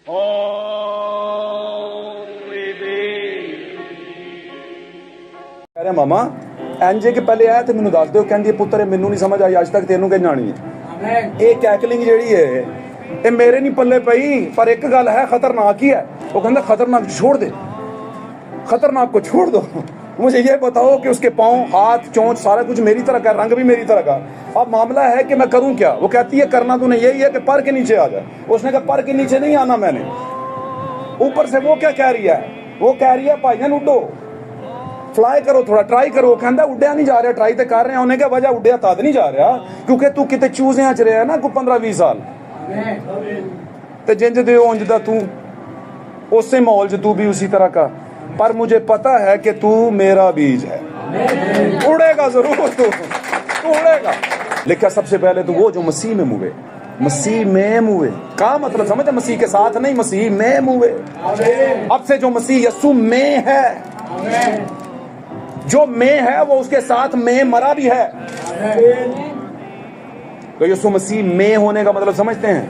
कह रहे मामा एनजे के पहले आया तो मैनू दस दो, कहती पुत्र मैनू नहीं समझ आई अज तक तेनू कि जानी है। ये कैकलिंग जी है ये मेरे नहीं पल्ले पई, पर एक गल है खतरनाक ही है। वो कहता खतरनाक छोड़ दे, खतरनाक को छोड़ दो, मुझे ये बताओ कि उसके पाँव हाथ चोंच सारा कुछ मेरी तरह का, रंग भी मेरी तरह का। अब मामला है कि मैं करूं क्या। वो कहती है करना तूने यही है कि पर के नीचे आ जाए। उसने कहा पर के नीचे नहीं आना मैंने, ऊपर से। वो क्या कह रही है, वो कह रही है भाईजान उडो, फ्लाई करो, थोड़ा ट्राई करो। कहता उड्या नहीं जा रहा, ट्राई तो कर रहे हैं। उन्हें क्या वजह उड्या तद नहीं जा रहा क्योंकि तू किते चूजियां च रहा है ना को 15-20 साल, तो जिंज दे उंज दा तू उसे माहौल च तू भी उसी तरह का। पर मुझे पता है कि तू मेरा बीज है, उड़ेगा जरूर, तू उड़ेगा। लिखा सबसे पहले तो वो जो मसीह में मुए, मसीह में मुए का मतलब समझ, मसीह के साथ नहीं, मसीह में मुए। अब से जो मसीह यस्सु में है, जो में है वो उसके साथ में मरा भी है। तो यीशु मसीह में होने का मतलब समझते हैं,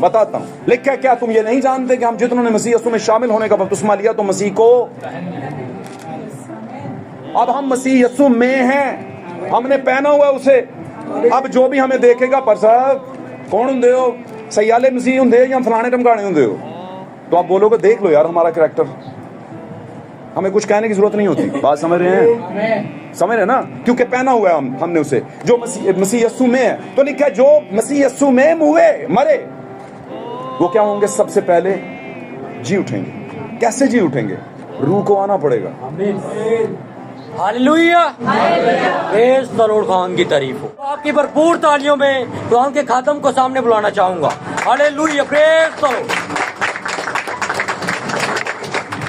बताता हूं। लिखा क्या तुम ये नहीं जानते कि हम जितनों ने मसीह यीशु में शामिल होने का बपतिस्मा लिया तो मसीह को, अब हम मसीह यीशु में हैं, हमने पहना हुआ उसे। अब जो भी हमें देखेगा, पर साहब कौन होंगे हो, सयाले मसीह होंगे या फलाने टमकाने होंगे हो, तो आप बोलोगे देख लो यार हमारा कैरेक्टर, हमें कुछ कहने की जरूरत नहीं होती। बात समझ रहे हैं, समझ रहे हैं ना, क्योंकि पहना हुआ है हमने उसे जो मसीह यीशु में है। तो लिखा जो मसीह यीशु में मुए मरे वो क्या होंगे, सबसे पहले जी उठेंगे। कैसे जी उठेंगे, रूह को आना पड़ेगा। Hallelujah, praise the Lord, Khan की तारीफ हो। आपकी भरपूर तालियों में कुरान के खातम को सामने बुलाना चाहूंगा। Hallelujah, praise the Lord.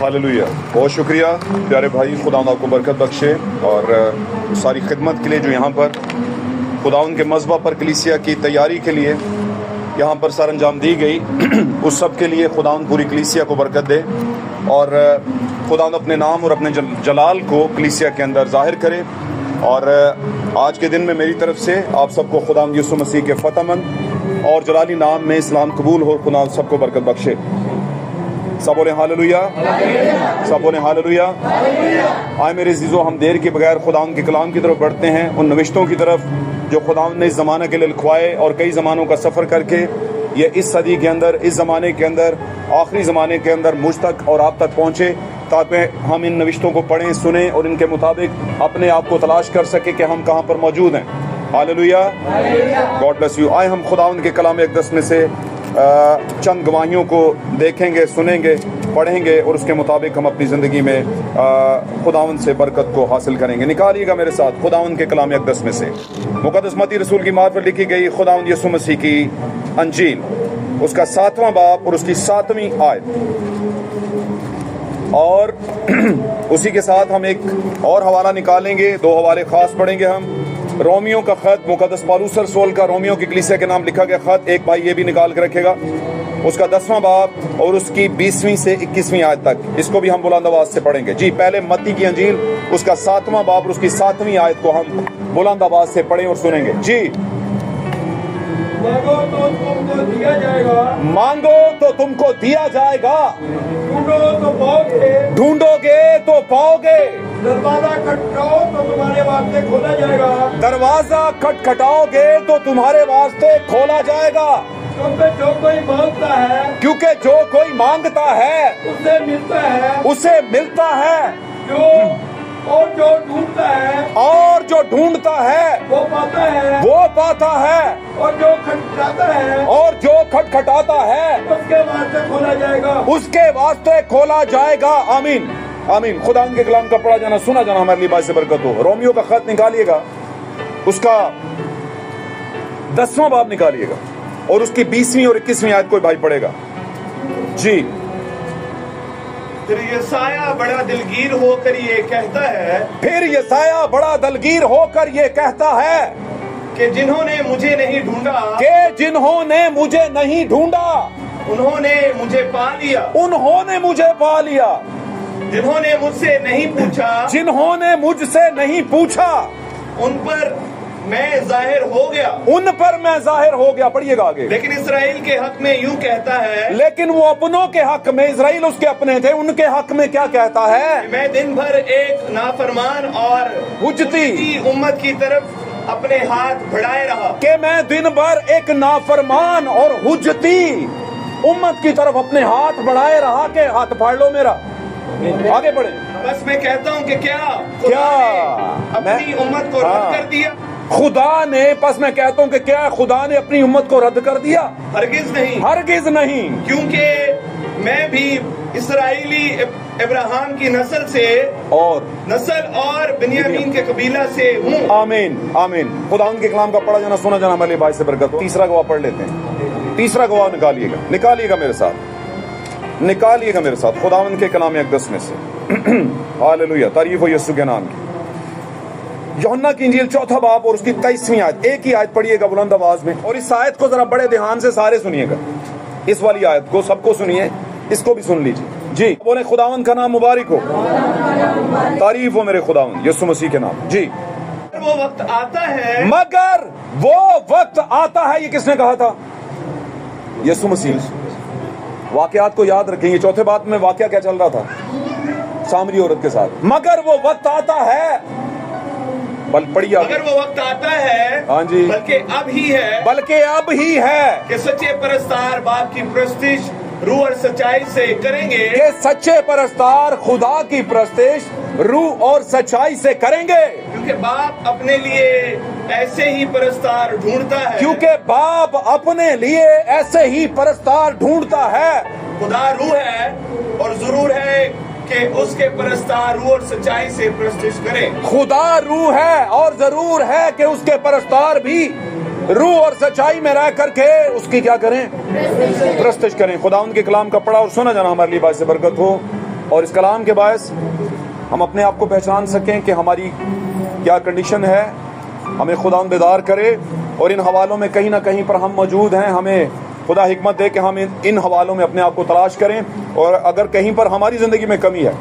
Hallelujah, बहुत शुक्रिया प्यारे भाई, खुदा आपको बरकत बख्शे और सारी खिदमत के लिए जो यहाँ पर खुदाउन के मज़बा पर कलीसिया की तैयारी के लिए यहाँ पर सर अंजाम दी गई, उस सब के लिए खुदाउन पूरी कलीसिया को बरकत दे और खुदाउन अपने नाम और अपने जलाल को कलीसिया के अंदर जाहिर करे। और आज के दिन में मेरी तरफ से आप सबको खुदाउन यीशु मसीह के फतहमंद और जलाली नाम में इस्लाम कबूल हो। खुदा सबको बरकत बख्शे। सब बोले हालेलुया, सब बोले हालेलुया। आए मेरे अज़ीज़ों, हम देर के बगैर खुदाउन के कलाम की तरफ बढ़ते हैं, उन नविश्तों की तरफ जो खुदाउन ने इस ज़माने के लिए लिखवाए और कई ज़मानों का सफ़र करके ये इस सदी के अंदर, इस ज़माने के अंदर, आखिरी ज़माने के अंदर मुझ तक और आप तक पहुँचे, ताकि हम इन नविश्तों को पढ़ें, सुनें और इनके मुताबिक अपने आप को तलाश कर सके कि हम कहाँ पर मौजूद हैं। Hallelujah, God bless you. आए हम खुदाउन के कलाम अक़दस में से चंद गवाहियों को देखेंगे, सुनेंगे, पढ़ेंगे और उसके मुताबिक हम अपनी ज़िंदगी में खुदावन से बरकत को हासिल करेंगे। निकालिएगा मेरे साथ खुदावन के कलाम अक़दस में से मुक़द्दस मत्ती रसूल की मार्फत लिखी गई खुदावन यीशु मसीह की अंजील, उसका 7वां बाब और उसकी 7वीं आयत। और उसी के साथ हम एक और हवाला निकालेंगे, 2 हवाले ख़ास पढ़ेंगे हम। रोमियो का ख़त, मुक़द्दस पौलुस रसूल का रोमियो की कलीसिया के नाम लिखा गया ख़त, एक भाई ये भी निकाल के रखेगा, उसका 10वां बाब और उसकी 20वीं से 21वीं आयत तक, इसको भी हम बुलंद आवाज़ से पढ़ेंगे। जी, पहले मत्ती की अंजील, उसका 7वां बाब और उसकी 7वीं आयत को हम बुलंद आवाज़ से पढ़ें और सुनेंगे। जी, मांगो तो तुमको दिया जाएगा, मांगो तो तुमको दिया जाएगा, ढूंढो तो पाओगे, ढूंढोगे तो पाओगे, दरवाजा खटखटाओ तो तुम्हारे वास्ते खोला जाएगा, दरवाजा खटखटाओगे तो तुम्हारे वास्ते खोला जाएगा। क्योंकि जो कोई मांगता है, क्योंकि जो कोई मांगता है उसे मिलता है, उसे मिलता है, जो और जो ढूंढता है, और जो ढूंढता है वो पाता है, वो पाता है, और जो खटखटाता है, और जो खटखटाता है उसके वास्ते खोला जाएगा। उसके वास्ते खोला जाएगा। आमीन, आमीन। खुदा के कलाम का पढ़ा जाना, सुना जाना हमारे लिए बाइस बरकत हो। रोमियो का खत निकालिएगा, उसका 10वां बाब निकालिएगा और उसकी 20वीं और 21वीं आयत कोई भाई पढ़ेगा। जी, फिर यशाया बड़ा दिलगीर होकर ये कहता है, फिर यशाया बड़ा दिलगीर होकर ये कहता है कि जिन्होंने मुझे नहीं ढूंढा, कि जिन्होंने मुझे नहीं ढूंढा उन्होंने मुझे पा लिया, उन्होंने मुझे पा लिया, जिन्होंने मुझसे नहीं पूछा, जिन्होंने मुझसे नहीं पूछा, उन पर मैं जाहिर हो गया। उन पर मैं जाहिर हो गया। पढ़िएगा आगे। लेकिन इसराइल के हक में यूं कहता है, लेकिन वो अपनों के हक में, इजराइल उसके अपने थे, उनके हक में क्या कहता है? मैं दिन भर एक नाफरमान और हुज्जती उम्मत की तरफ अपने हाथ बढ़ाए रहा। कि मैं दिन भर एक नाफरमान और हुज्जती उम्मत की तरफ अपने हाथ बढ़ाए रहा के हाथ फाड़ लो मेरा। आगे बढ़े। बस मैं कहता हूँ कि क्या क्या अपनी उम्मत को रद्द कर दिया? खुदा ने, बस मैं कहता हूँ कि क्या खुदा ने अपनी उम्मत को रद्द कर दिया? हरगिज नहीं, हरगिज नहीं। क्योंकि मैं भी इसराइली इब्राहिम की नस्ल और बिन्यामीन के कबीला से हूँ। आमीन आमीन। खुदा उनके कलाम का पढ़ा जाना सुना जाना हमारे लिए बाइस से बरकत हो। तीसरा गवाह पढ़ लेते हैं। तीसरा गवाह निकालिएगा मेरे साथ खुदावंद के कलाम अक़दस में से। हालेलुया, तारीफ हो यीशु के नाम की। यूहन्ना की इंजील 4 बाब और उसकी 23वीं आयत, एक ही आयत पढ़िएगा बुलंद आवाज में, और इस आयत को जरा बड़े ध्यान से सारे सुनिएगा। इस वाली आयत को सबको सुनिए, इसको भी सुन लीजिए जी। बोले खुदावंद का नाम मुबारक हो, तारीफ हो मेरे खुदावंद यीशु मसीह के नाम जी। वो वक्त आता है, मगर वो वक्त आता है, ये किसने कहा था? यीशु मसीह। वाकयात को याद रखेंगे। चौथे बात में वाकया क्या चल रहा था? सामरी औरत के साथ। मगर वो वक्त आता है, पढ़िए। मगर वो वक्त आता है, हाँ जी, बल्कि अब ही है कि सच्चे परस्तार बाप की प्रस्तिश रूह और सच्चाई से करेंगे। कि सच्चे परस्तार खुदा की प्रस्तिश रूह और सच्चाई से करेंगे। क्योंकि बाप अपने लिए ऐसे ही परस्तार ढूंढता है। ढूंढता है। खुदा रूह है और जरूर है कि उसके परस्तार रूह और सच्चाई से प्रस्तिश करें। खुदा रूह है और जरूर है कि उसके परस्तार भी रूह और सच्चाई में रह करके उसकी क्या करें? प्रस्तिश करें। खुदा उनके कलाम का पढ़ा और सुना जाना हमारे लिए बायस बरकत हो, और इस कलाम के बायस हम अपने आप को पहचान सकें कि हमारी क्या कंडीशन है। हमें खुदा बेदार करे, और इन हवालों में कहीं ना कहीं पर हम मौजूद हैं। हमें खुदा हिकमत दे कि हम इन हवालों में अपने आप को तलाश करें, और अगर कहीं पर हमारी ज़िंदगी में कमी है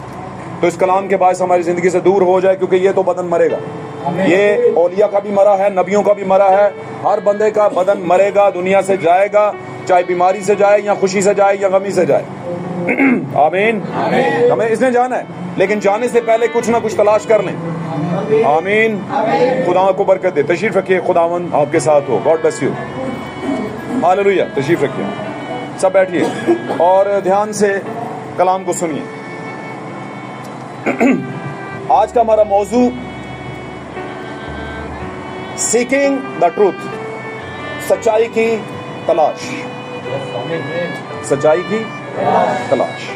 तो इस कलाम के बायस हमारी ज़िंदगी से दूर हो जाए, क्योंकि ये तो बदन मरेगा। ये औलिया का भी मरा है, नबियों का भी मरा है, हर बंदे का बदन मरेगा, दुनिया से जाएगा, चाहे बीमारी से जाए या खुशी से जाए या गमी से जाए। आमीन। हमें इसने जाना है, लेकिन जाने से पहले कुछ ना कुछ तलाश कर लें। आमीन। खुदा को बरकत दे। तशरीफ रखिए, खुदावन आपके साथ हो। God bless you. हालेलुया। तशरीफ रखिए, सब बैठिए और ध्यान से कलाम को सुनिए। आज का हमारा मौजू सीकिंग द ट्रूथ, सच्चाई की तलाश। सच्चाई की तलाश।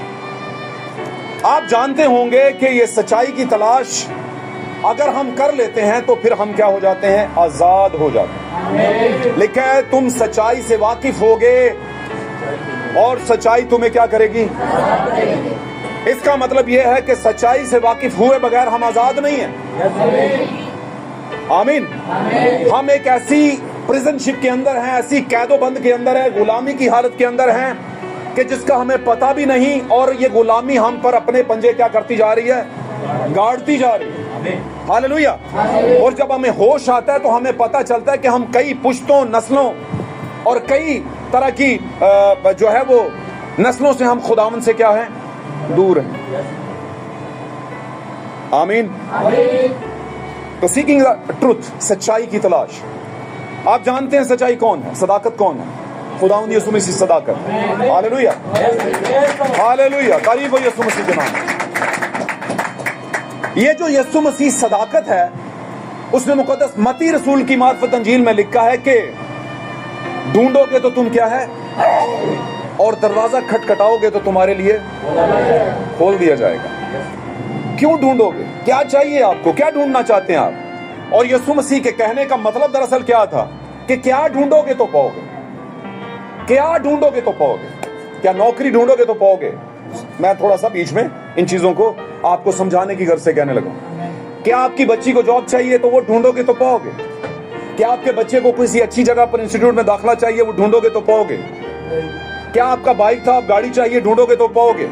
आप जानते होंगे कि ये सच्चाई की तलाश अगर हम कर लेते हैं तो फिर हम क्या हो जाते हैं? आजाद हो जाते हैं। लिखा है तुम सच्चाई से वाकिफ होगे और सच्चाई तुम्हें क्या करेगी? इसका मतलब यह है कि सच्चाई से वाकिफ हुए बगैर हम आजाद नहीं हैं। आमीन। हम एक ऐसी प्रिजनशिप के अंदर हैं, ऐसी कैदोबंद के अंदर है, गुलामी की हालत के अंदर हैं कि जिसका हमें पता भी नहीं, और ये गुलामी हम पर अपने पंजे क्या करती जा रही है? गाड़ती जा रही है। हालेलुया। और जब हमें होश आता है तो हमें पता चलता है कि हम कई पुश्तों, नस्लों और कई तरह की जो है वो नस्लों से हम खुदावन से क्या है? दूर हैं। आमीन। तो सीकिंग द ट्रूथ, सच्चाई की तलाश। आप जानते हैं सच्चाई कौन है? सदाकत कौन है? खुदावंद यीशु मसीह सदाकत। हालेलुया। हालेलुया। तारीफ हो यीशु मसीह के नाम। ये जो यीशु मसीह सदाकत है, उसने मुकद्दस मती रसूल की मार्फत अंजील में लिखा है कि ढूंढोगे तो तुम क्या है, और दरवाजा खटखटाओगे तो तुम्हारे लिए खोल दिया जाएगा। क्यों ढूंढोगे? क्या चाहिए आपको? क्या ढूंढना चाहते हैं आप? और यीशु मसीह के कहने का मतलब दरअसल क्या था कि क्या ढूंढोगे तो पाओगे। क्या ढूंढोगे तो पाओगे? क्या नौकरी ढूंढोगे तो पाओगे? मैं थोड़ा सा बीच में इन चीजों को आपको समझाने की गर्ज से कहने लगा। क्या आपकी बच्ची को जॉब चाहिए तो वो ढूंढोगे तो पाओगे? क्या आपके बच्चे को किसी अच्छी जगह पर इंस्टीट्यूट में दाखिला चाहिए, वो ढूंढोगे तो पाओगे? क्या आपका बाइक था, आप गाड़ी चाहिए, ढूंढोगे तो पाओगे?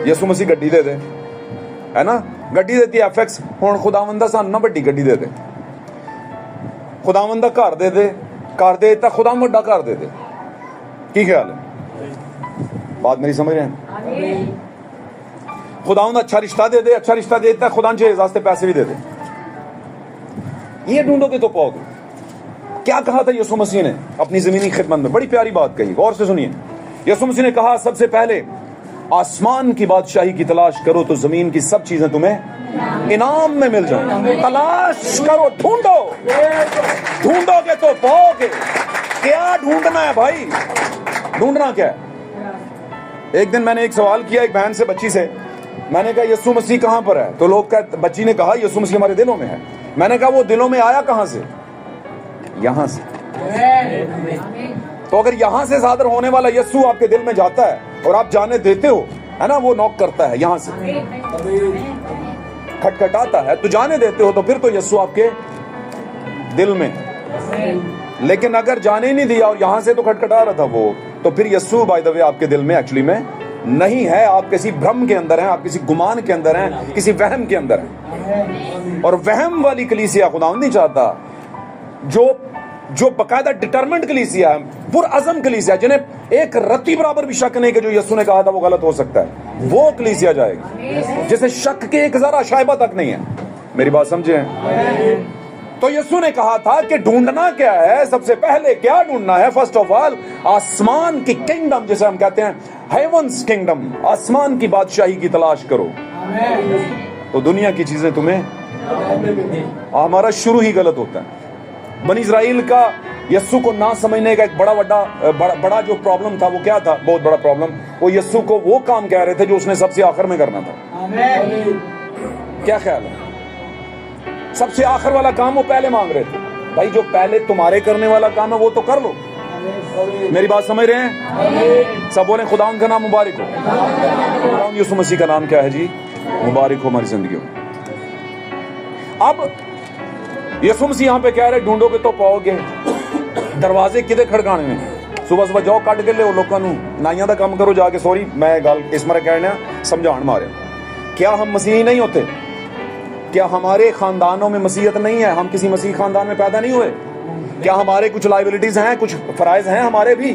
यीशु मसीह गड्डी दे दे, है ना? गड्डी देती है FX, हुण खुदावंदा सानू ना बड़ी गड्डी दे दे। ਖੁਦਾਵੰਦ ਦਾ ਘਰ ਦੇ ਦੇ, ਘਰ ਦੇ ਦਿੱਤਾ, ਖੁਦਾਵੰਦ ਵੱਡਾ ਘਰ ਦੇ ਦੇ। ਕੀ ਖਿਆਲ ਹੈ? बात मेरी समझ रहे हैं? खुदावंद अच्छा रिश्ता दे दे, अच्छा रिश्ता दे देता है, खुदा के वास्ते पैसे भी दे दे। ये ढूंढोगे तो पाओगे। क्या कहा था यीशु मसीह ने अपनी जमीनी खिदमत में? बड़ी प्यारी बात कही, गौर से सुनिए। यीशु मसीह ने कहा सबसे पहले आसमान की बादशाही की तलाश करो तो जमीन की सब चीजें तुम्हें इनाम में मिल जाएंगी। तलाश करो, ढूंढो, ढूंढोगे तो पाओगे। क्या ढूंढना है भाई? ढूंढना क्या है? एक दिन मैंने एक सवाल किया एक बहन से, बच्ची से। मैंने कहा यीशु मसीह कहां पर है? तो लोग कहते, बच्ची ने कहा यीशु मसीह हमारे दिलों में है। मैंने कहा वो दिलों में आया कहां से? यहां से। तो अगर यहां से सादर होने वाला यीशु आपके दिल में जाता है और आप जाने देते हो, है ना, वो नॉक करता है यहां से, खटखटाता है, तो जाने देते हो, तो फिर तो यीशु आपके दिल में। लेकिन अगर जाने ही नहीं दिया और यहां से तो खटखटा रहा था वो, तो फिर यीशु बाय द वे आपके दिल में एक्चुअली में नहीं है। आप किसी भ्रम के अंदर हैं, आप किसी गुमान के अंदर हैं, किसी वहम के अंदर हैं। और वहम वाली कलीसिया खुदावंद नहीं चाहता। जो बकायदा डिटरमेंट कलीसिया है, पुरअज़म कलीसिया, जिन्हें एक रत्ती बराबर भी शक नहीं कि जो यीशु ने कहा था वो गलत हो सकता है, वो कलीसिया जाएगी जिसे शक के एक जरा शायबा तक नहीं है। मेरी बात समझे? तो यीशु ने कहा था कि ढूंढना क्या है? सबसे पहले क्या ढूंढना है? फर्स्ट ऑफ ऑल आसमान की किंगडम, जिसे हम कहते हैं हेवंस किंगडम, आसमान की बादशाही की तलाश करो, तो दुनिया की चीजें तुम्हें। हमारा शुरू ही गलत होता है। बनी इस्राइल का यीशु को ना समझने का एक बड़ा जो प्रॉब्लम था, वो क्या था? बहुत बड़ा प्रॉब्लम, वो यीशु को वो काम कह रहे थे जो उसने सबसे आखिर में करना था। क्या ख्याल है? सबसे आखिर वाला काम वो पहले मांग रहे थे। भाई जो पहले तुम्हारे करने वाला काम है वो तो कर लो। मेरी बात समझ रहे हैं? सब बोले खुदावंद का नाम मुबारक हो। खुदावंद यीशु मसीह का नाम क्या है जी? मुबारक हो हमारी जिंदगी में। अब यीशु मसीह यहाँ पे कह रहे ढूंढोगे तो पाओगे। दरवाजे किदे खड़काने में? सुबह सुबह जाओ कट के ले लोगों को नाइयां दा काम करो जाके। सॉरी मैं गल इस मारे कहना समझाण मारे। क्या हम मसीही नहीं होते? क्या हमारे खानदानों में मसीहत नहीं है? हम किसी मसीह खानदान में पैदा नहीं हुए? क्या हमारे कुछ लाइबिलिटीज हैं, कुछ फराइज हैं हमारे भी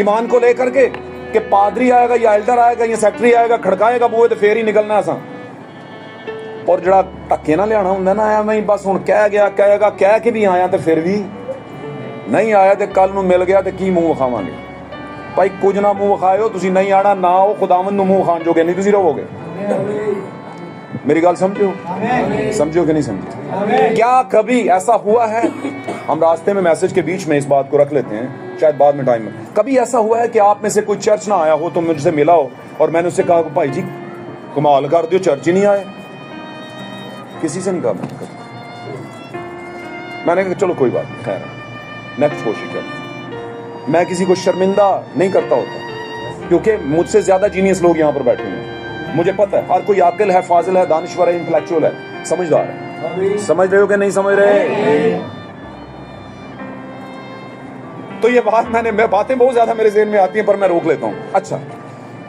ईमान को लेकर के कि पादरी आएगा या एल्डर आएगा या सेक्रेटरी आएगा, खड़काएगा बूहे तो फिर ही निकलना असा। और जड़ा धक्के ना लियाना हुंदा ना, एवें ही बस हुण कह गया कहेगा, कह के भी आया तो फिर भी नहीं आया तो कल नूं मिल गया तो की मूँह विखावांगे? भाई कुछ ना मूँह विखाओ, तुसीं नहीं आना ना आओ, खुदावंद नूं मूँह विखाण जोगे नहीं तुसीं रहोगे। मेरी गल समझो, समझो कि नहीं समझो? क्या कभी ऐसा हुआ है? हम रास्ते में मैसेज के बीच में इस बात को रख लेते हैं, शायद बाद में टाइम में। कभी ऐसा हुआ है कि आप में से कोई चर्च ना आया हो तो मुझसे मिला हो और मैंने उससे कहा भाई जी कमाल कर दियो, चर्च ही नहीं आए? किसी से नहीं कहा मैंने कहा चलो कोई बात नहीं, खैर नेक्स्ट कोशिश कर। मैं किसी को शर्मिंदा नहीं करता होता, क्योंकि मुझसे ज्यादा जीनियस लोग यहाँ पर बैठे हैं। मुझे पता है हर कोई आकिल है, फाजिल है, दानिश्वर है, इंटेलेक्चुअल है, समझदार है। समझ रहे हो कि नहीं समझ रहे? तो ये बातें बहुत ज्यादा मेरे ज़हन में आती हैं पर मैं रोक लेता हूं। अच्छा,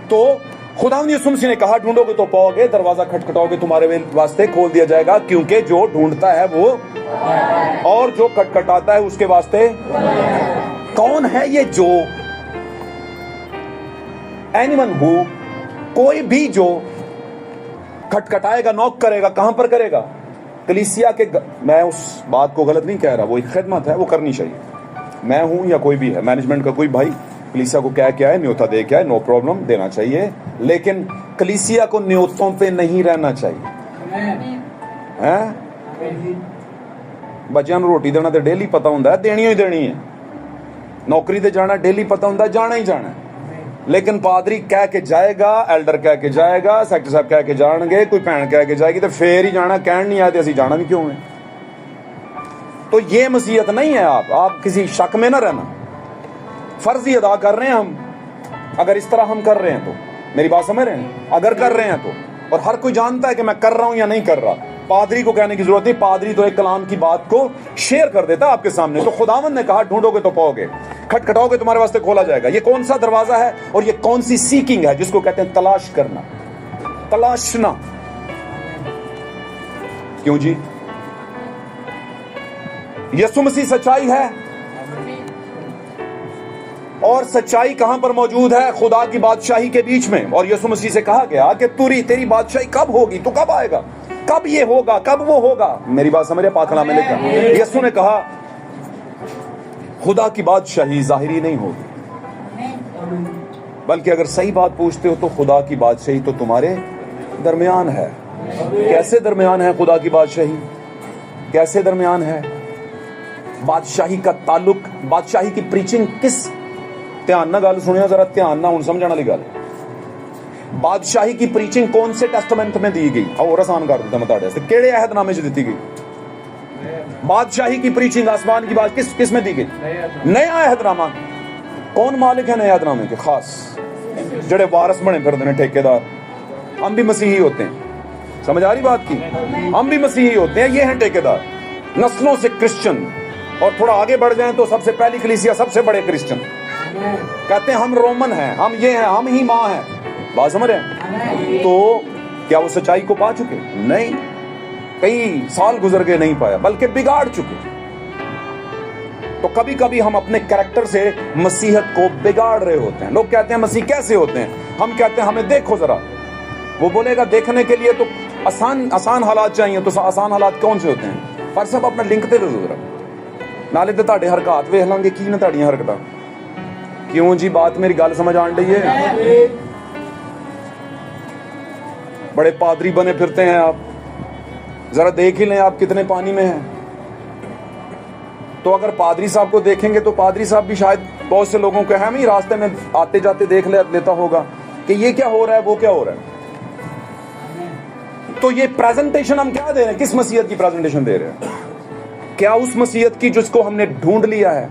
तो खुदावंद यीशु मसीह ने कहा ढूंढोगे तो पाओगे, दरवाजा खटखटाओगे तुम्हारे वास्ते खोल दिया जाएगा, क्योंकि जो ढूंढता है वो और जो खटखटाता है उसके वास्ते। कौन है ये जो? एनीवन हु, कोई भी जो खटखटाएगा, नॉक करेगा, कहां पर करेगा? कलीसिया के। मैं उस बात को गलत नहीं कह रहा, वो एक खिदमत है, वो करनी चाहिए। मैं हूं या कोई भी है, मैनेजमेंट का कोई भाई कलीसिया को क्या है, न्योता दे क्या है, नो प्रॉब्लम, देना चाहिए। लेकिन कलीसिया को न्योतों पे नहीं रहना चाहिए। हैं? बच्चों को रोटी देना तो डेली पता होता है, देनी ही देनी है। नौकरी ते जाना डेली पता होता है, जाना ही जाना है। लेकिन पादरी कह के जाएगा, एल्डर कह के जाएगा, सेक्रेटरी साहब कह के जाएंगे, कोई भैन कह के जाएगी तो फिर ही जाना। कहन नहीं आए तो असीं जाना भी क्यों है? तो ये मसीहत नहीं है। आप किसी शक में ना रहना। फर्ज ही अदा कर रहे हैं हम, अगर इस तरह हम कर रहे हैं तो। मेरी बात समझ रहे हैं? अगर कर रहे हैं तो, और हर कोई जानता है कि मैं कर रहा हूं या नहीं कर रहा, पादरी को कहने की जरूरत नहीं। पादरी तो एक कलाम की बात को शेयर कर देता आपके सामने। तो खुदावंद ने कहा ढूंढोगे तो पाओगे, खटखटाओगे तुम्हारे वास्ते खोला जाएगा। ये कौन सा दरवाजा है और ये कौन सी सीकिंग है जिसको कहते हैं तलाश करना, तलाशना? क्यों जी? यीशु मसीह सच्चाई है। और सच्चाई कहां पर मौजूद है? खुदा की बादशाही के बीच में। और यीशु मसीह से कहा गया कि तेरी बादशाही कब होगी, तू कब आएगा, कब ये होगा, कब वो होगा। मेरी बात समझे? पाक कलाम में लिखा, यीशु ने कहा खुदा की बादशाही जाहिरी नहीं होगी, बल्कि अगर सही बात पूछते हो तो खुदा की बादशाही तो तुम्हारे दरमियान है। कैसे दरमियान है खुदा की बादशाही? कैसे दरमियान है? बादशाही का ताल्लुक, बादशाही की प्रीचिंग किस, ध्यान ना गल सुनियो जरा, ध्यान ना, हुण समझण वाली गल। बादशाही की प्रीचिंग कौन से टेस्टामेंट में दी गई? और आसान कर देता मैं तुहाडे वास्ते, किहड़े अहदनामे च दित्ती गई? बादशाही की प्रीचिंग, आसमान की बात किस में दी गई? नया अहदनामा। कौन मालिक है नए अहदनामे के? खास जड़े वारस बने फिरदे ने, ठेकेदार। हम भी मसीही होते हैं, समझ आ रही बात की? हम भी मसीही होते हैं, ये हैं ठेकेदार, नस्लों से क्रिश्चियन। और थोड़ा आगे बढ़ जाएं तो सबसे पहली कलीसिया, सबसे बड़े क्रिश्चियन कहते हैं हम रोमन हैं, हम ये हैं, हम ही माँ हैं। बात समझ रहे हैं? तो क्या वो सच्चाई को पा चुके? नहीं, कई साल गुजर गए, नहीं पाया, बल्कि बिगाड़ चुके। तो कभी कभी हम अपने कैरेक्टर से मसीहत को बिगाड़ रहे होते हैं। लोग कहते हैं मसीह कैसे होते हैं? हम कहते हैं हमें देखो जरा। वो बोलेगा देखने के लिए तो आसान हालात चाहिए। तो आसान हालात कौन से होते हैं? पर सब अपना लिंकते रहो जरा, नाले तो ਤੁਹਾਡੇ हरकत वेख लांगे की ने ਤੁਹਾਡੀਆਂ हरकतां। क्यों जी? बात मेरी गल समझ आन रही है? बड़े पादरी बने फिरते हैं आप, जरा देख ही लें आप कितने पानी में हैं। तो अगर पादरी साहब को देखेंगे तो पादरी साहब भी शायद बहुत से लोगों को हम ही रास्ते में आते जाते देख लेता होगा कि ये क्या हो रहा है, वो क्या हो रहा है। तो ये प्रेजेंटेशन हम क्या दे रहे हैं? किस मसीहत की प्रेजेंटेशन दे रहे हैं? क्या उस मसीहत की जिसको हमने ढूंढ लिया है?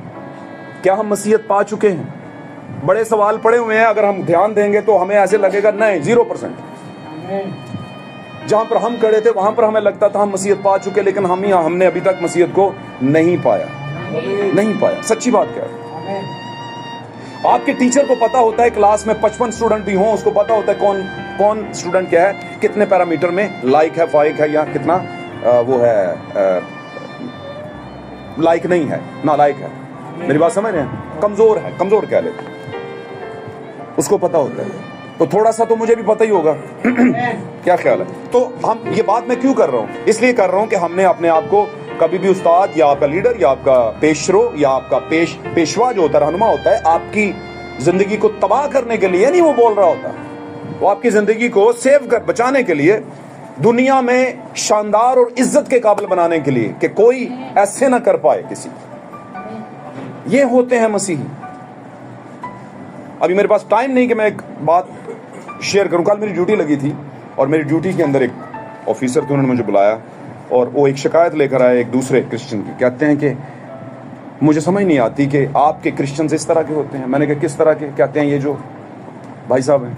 क्या हम मसीहत पा चुके हैं? बड़े सवाल पड़े हुए हैं। अगर हम ध्यान देंगे तो हमें ऐसे लगेगा नहीं, 0%। जहां पर हम खड़े थे वहां पर हमें लगता था हम मसीहत पा चुके, लेकिन हमने अभी तक मसीहत को नहीं पाया। सच्ची बात क्या है? आपके टीचर को पता होता है क्लास में 55 स्टूडेंट भी हों, उसको पता होता है कौन स्टूडेंट क्या है, कितने पैरामीटर में लाइक है, फाइक है, या कितना वो है लाइक नहीं है, नालायक है। मेरी बात समझ रहे हैं? कमजोर है, कमजोर कह लेते, उसको पता होता है। तो थोड़ा सा तो मुझे भी पता ही होगा। क्या ख्याल है? तो हम ये बात मैं क्यों कर रहा हूं? इसलिए कर रहा हूं कि हमने अपने आप को कभी भी उस्ताद या आपका लीडर या आपका पेशरो या आपका पेशवा जो होता है, रहनुमा होता है, आपकी जिंदगी को तबाह करने के लिए नहीं वो बोल रहा होता। वो आपकी जिंदगी को सेव कर बचाने के लिए, दुनिया में शानदार और इज्जत के काबिल बनाने के लिए कि कोई ऐसे ना कर पाए किसी। ये होते हैं मसीही। अभी मेरे पास टाइम नहीं कि मैं एक बात शेयर करूं। कल मेरी ड्यूटी लगी थी और मेरी ड्यूटी के अंदर एक ऑफिसर थे, उन्होंने मुझे बुलाया और वो एक शिकायत लेकर आए एक दूसरे क्रिश्चियन की। कहते हैं कि मुझे समझ नहीं आती कि आपके क्रिश्चियन इस तरह के होते हैं। मैंने कहा किस तरह के? कहते हैं ये जो भाई साहब हैं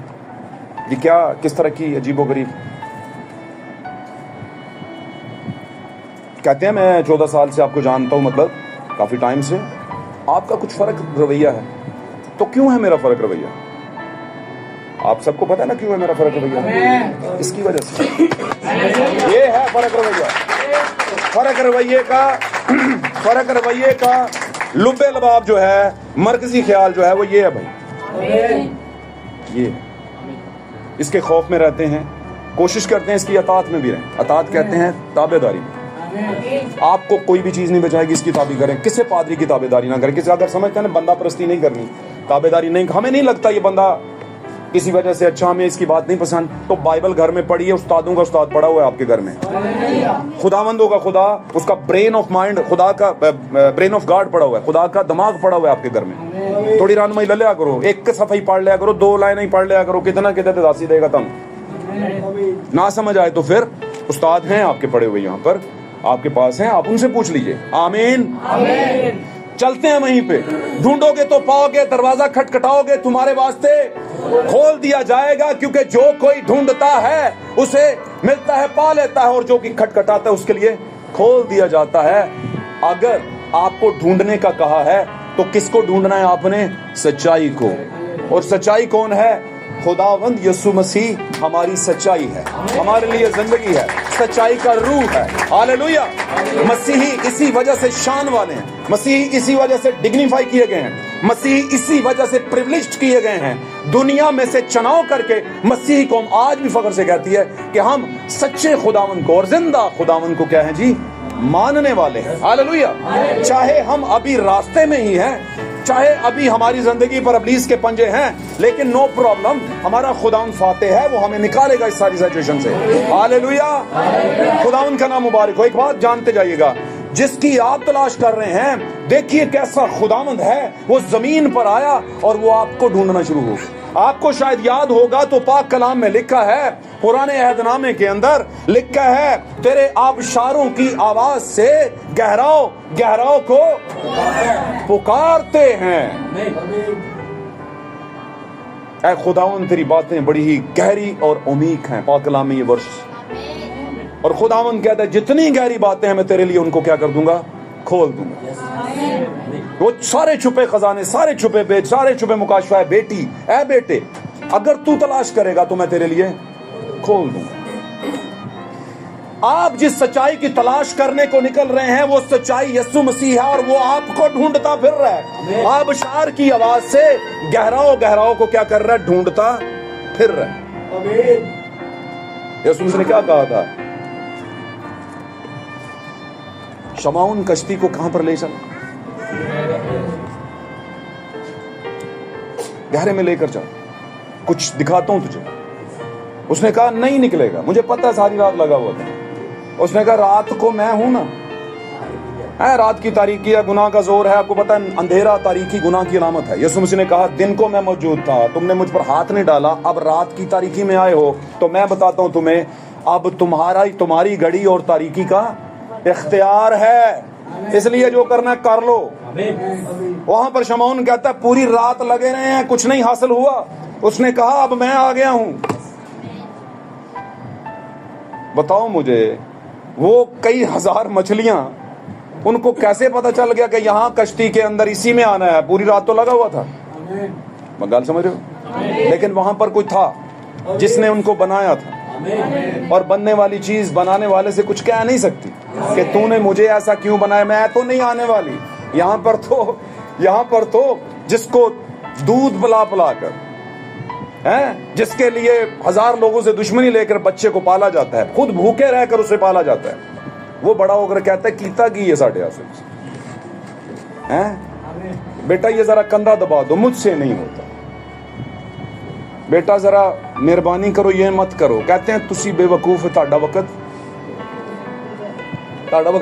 ये क्या, किस तरह की अजीबोगरीब। कहते हैं मैं 14 साल से आपको जानता हूं, मतलब काफी टाइम से, आपका कुछ फर्क रवैया है। तो क्यों है मेरा फर्क रवैया? आप सबको पता है ना क्यों है मेरा फर्क रवैया? इसकी वजह से ये है फर्क रवैया। फर्क रवैये का लुब्बे लबाब जो है, मरकजी ख्याल जो है वो ये है भाई, ये इसके खौफ में रहते हैं, कोशिश करते हैं इसकी अतात में भी रहें। अतात कहते हैं ताबेदारी में। आपको कोई भी चीज नहीं बचाएगी इसकी ताबी करें। किसी पादरी की ताबेदारी ना करें। किसी अगर समझते हैं ना बंदा परस्ती नहीं करनी, ताबेदारी नहीं, हमें नहीं लगता ये बंदा किसी वजह से अच्छा, हमें इसकी बात नहीं पसंद, तो बाइबल घर में पढ़िए। उस्तादों का उस्ताद पड़ा हुआ है आपके घर में, खुदावंदों का खुदा, उसका ब्रेन ऑफ माइंड, खुदा का ब्रेन ऑफ गॉड पड़ा हुआ है, खुदा का दिमाग पड़ा हुआ है आपके घर में। थोड़ी रहनुमाई ले लिया करो, एक सफाई पढ़ लिया करो, 2 लाइन ही पढ़ लिया करो, कितना कितना दासी देगा तुम। ना समझ आए तो फिर उस्ताद हैं आपके पड़े हुए यहाँ पर, आपके पास हैं, आप उनसे पूछ लीजिए। आमीन। चलते हैं वहीं पे। ढूंढोगे तो पाओगे, दरवाजा खटखटाओगे तुम्हारे वास्ते खोल दिया जाएगा, क्योंकि जो कोई ढूंढता है उसे मिलता है, पा लेता है, और जो कि खटखटाता है उसके लिए खोल दिया जाता है। अगर आपको ढूंढने का कहा है तो किसको ढूंढना है आपने? सच्चाई को। और सच्चाई कौन है? खुदावंद यीशु मसीह हमारी सच्चाई है, हमारे लिए जिंदगी है, सच्चाई का रूह है। हालेलुया। मसीही इसी वजह से शान वाले हैं, मसीही इसी वजह से डिग्निफाई किए गए हैं, मसीही इसी वजह से प्रिविलेज्ड किए गए हैं। दुनिया में से चुनाव करके मसीही कौम आज भी फख्र से कहती है कि हम सच्चे खुदावंद को और जिंदा खुदावंद को क्या है जी, मानने वाले हैं। हालेलुया। चाहे हम अभी रास्ते में ही हैं, चाहे अभी हमारी जिंदगी पर इब्लीस के पंजे हैं, लेकिन नो प्रॉब्लम, हमारा खुदावंद फातेह है, वो हमें निकालेगा इस सारी सिचुएशन से। हालेलुया। खुदावंद का नाम मुबारक हो। एक बात जानते जाइएगा, जिसकी आप तलाश कर रहे हैं, देखिए कैसा खुदावंद है, वो जमीन पर आया और वो आपको ढूंढना शुरू हो। आपको शायद याद होगा तो पाक कलाम में लिखा है, पुराने अहदनामे के अंदर लिखा है, तेरे आबशारों की आवाज से गहराओं गहराओं को पुकारते हैं। ऐ खुदावंद तेरी बातें बड़ी ही गहरी और उमीक हैं। पाक कलाम में ये वर्ष, और खुदावंद कहता है जितनी गहरी बातें हैं मैं तेरे लिए उनको क्या कर दूंगा, खोल दूंगा। वो सारे छुपे खजाने, सारे छुपे बेच, सारे छुपे मुकाशफा है बेटी, ऐ बेटे, अगर तू तलाश करेगा तो मैं तेरे लिए खोल दूंगा। आप जिस सच्चाई की तलाश करने को निकल रहे हैं, वो सच्चाई यीशु मसीह है और वो आपको ढूंढता फिर रहा है। आबशार की आवाज से गहराओं गहराओं को क्या कर रहा है, ढूंढता फिर रहा है। यीशु मसीह ने क्या कहा था, शमाउन कश्ती को कहां पर ले चला, गहरे में लेकर चल, कुछ दिखाता हूं तुझे। उसने कहा नहीं निकलेगा, मुझे पता है सारी रात लगा हुआ था। उसने कहा रात को मैं हूं ना, है रात की तारीकी है, गुनाह का जोर है, आपको पता है अंधेरा तारीकी गुनाह की अलामत है। यीशु मसीह ने कहा दिन को मैं मौजूद था, तुमने मुझ पर हाथ नहीं डाला, अब रात की तारीकी में आए हो, तो मैं बताता हूं तुम्हें, अब तुम्हारी घड़ी और तारीकी का इख्तियार है, इसलिए जो करना है कर लो। वहां पर शमौन कहता है पूरी रात लगे रहे हैं, कुछ नहीं हासिल हुआ। उसने कहा अब मैं आ गया हूं। बताओ मुझे, वो कई हजार मछलियां, उनको कैसे पता चल गया कि यहां कश्ती के अंदर इसी में आना है? पूरी रात तो लगा हुआ था, मैं गल समझ रहे हो? लेकिन वहां पर कोई था जिसने उनको बनाया था, और बनने वाली चीज बनाने वाले से कुछ कह नहीं सकती कि तूने मुझे ऐसा क्यों बनाया, मैं तो नहीं आने वाली। यहाँ पर तो जिसको दूध पिला कर हैं, जिसके लिए हजार लोगों से दुश्मनी लेकर बच्चे को पाला जाता है, खुद भूखे रहकर उसे पाला जाता है, वो बड़ा होकर कहता है कीता की ये साढ़े हैं, बेटा ये जरा कंधा दबा दो, मुझसे नहीं होता, बेटा जरा मेहरबानी करो, ये मत करो। कहते हैं तुसी बेवकूफ है, ताड़ा वक्त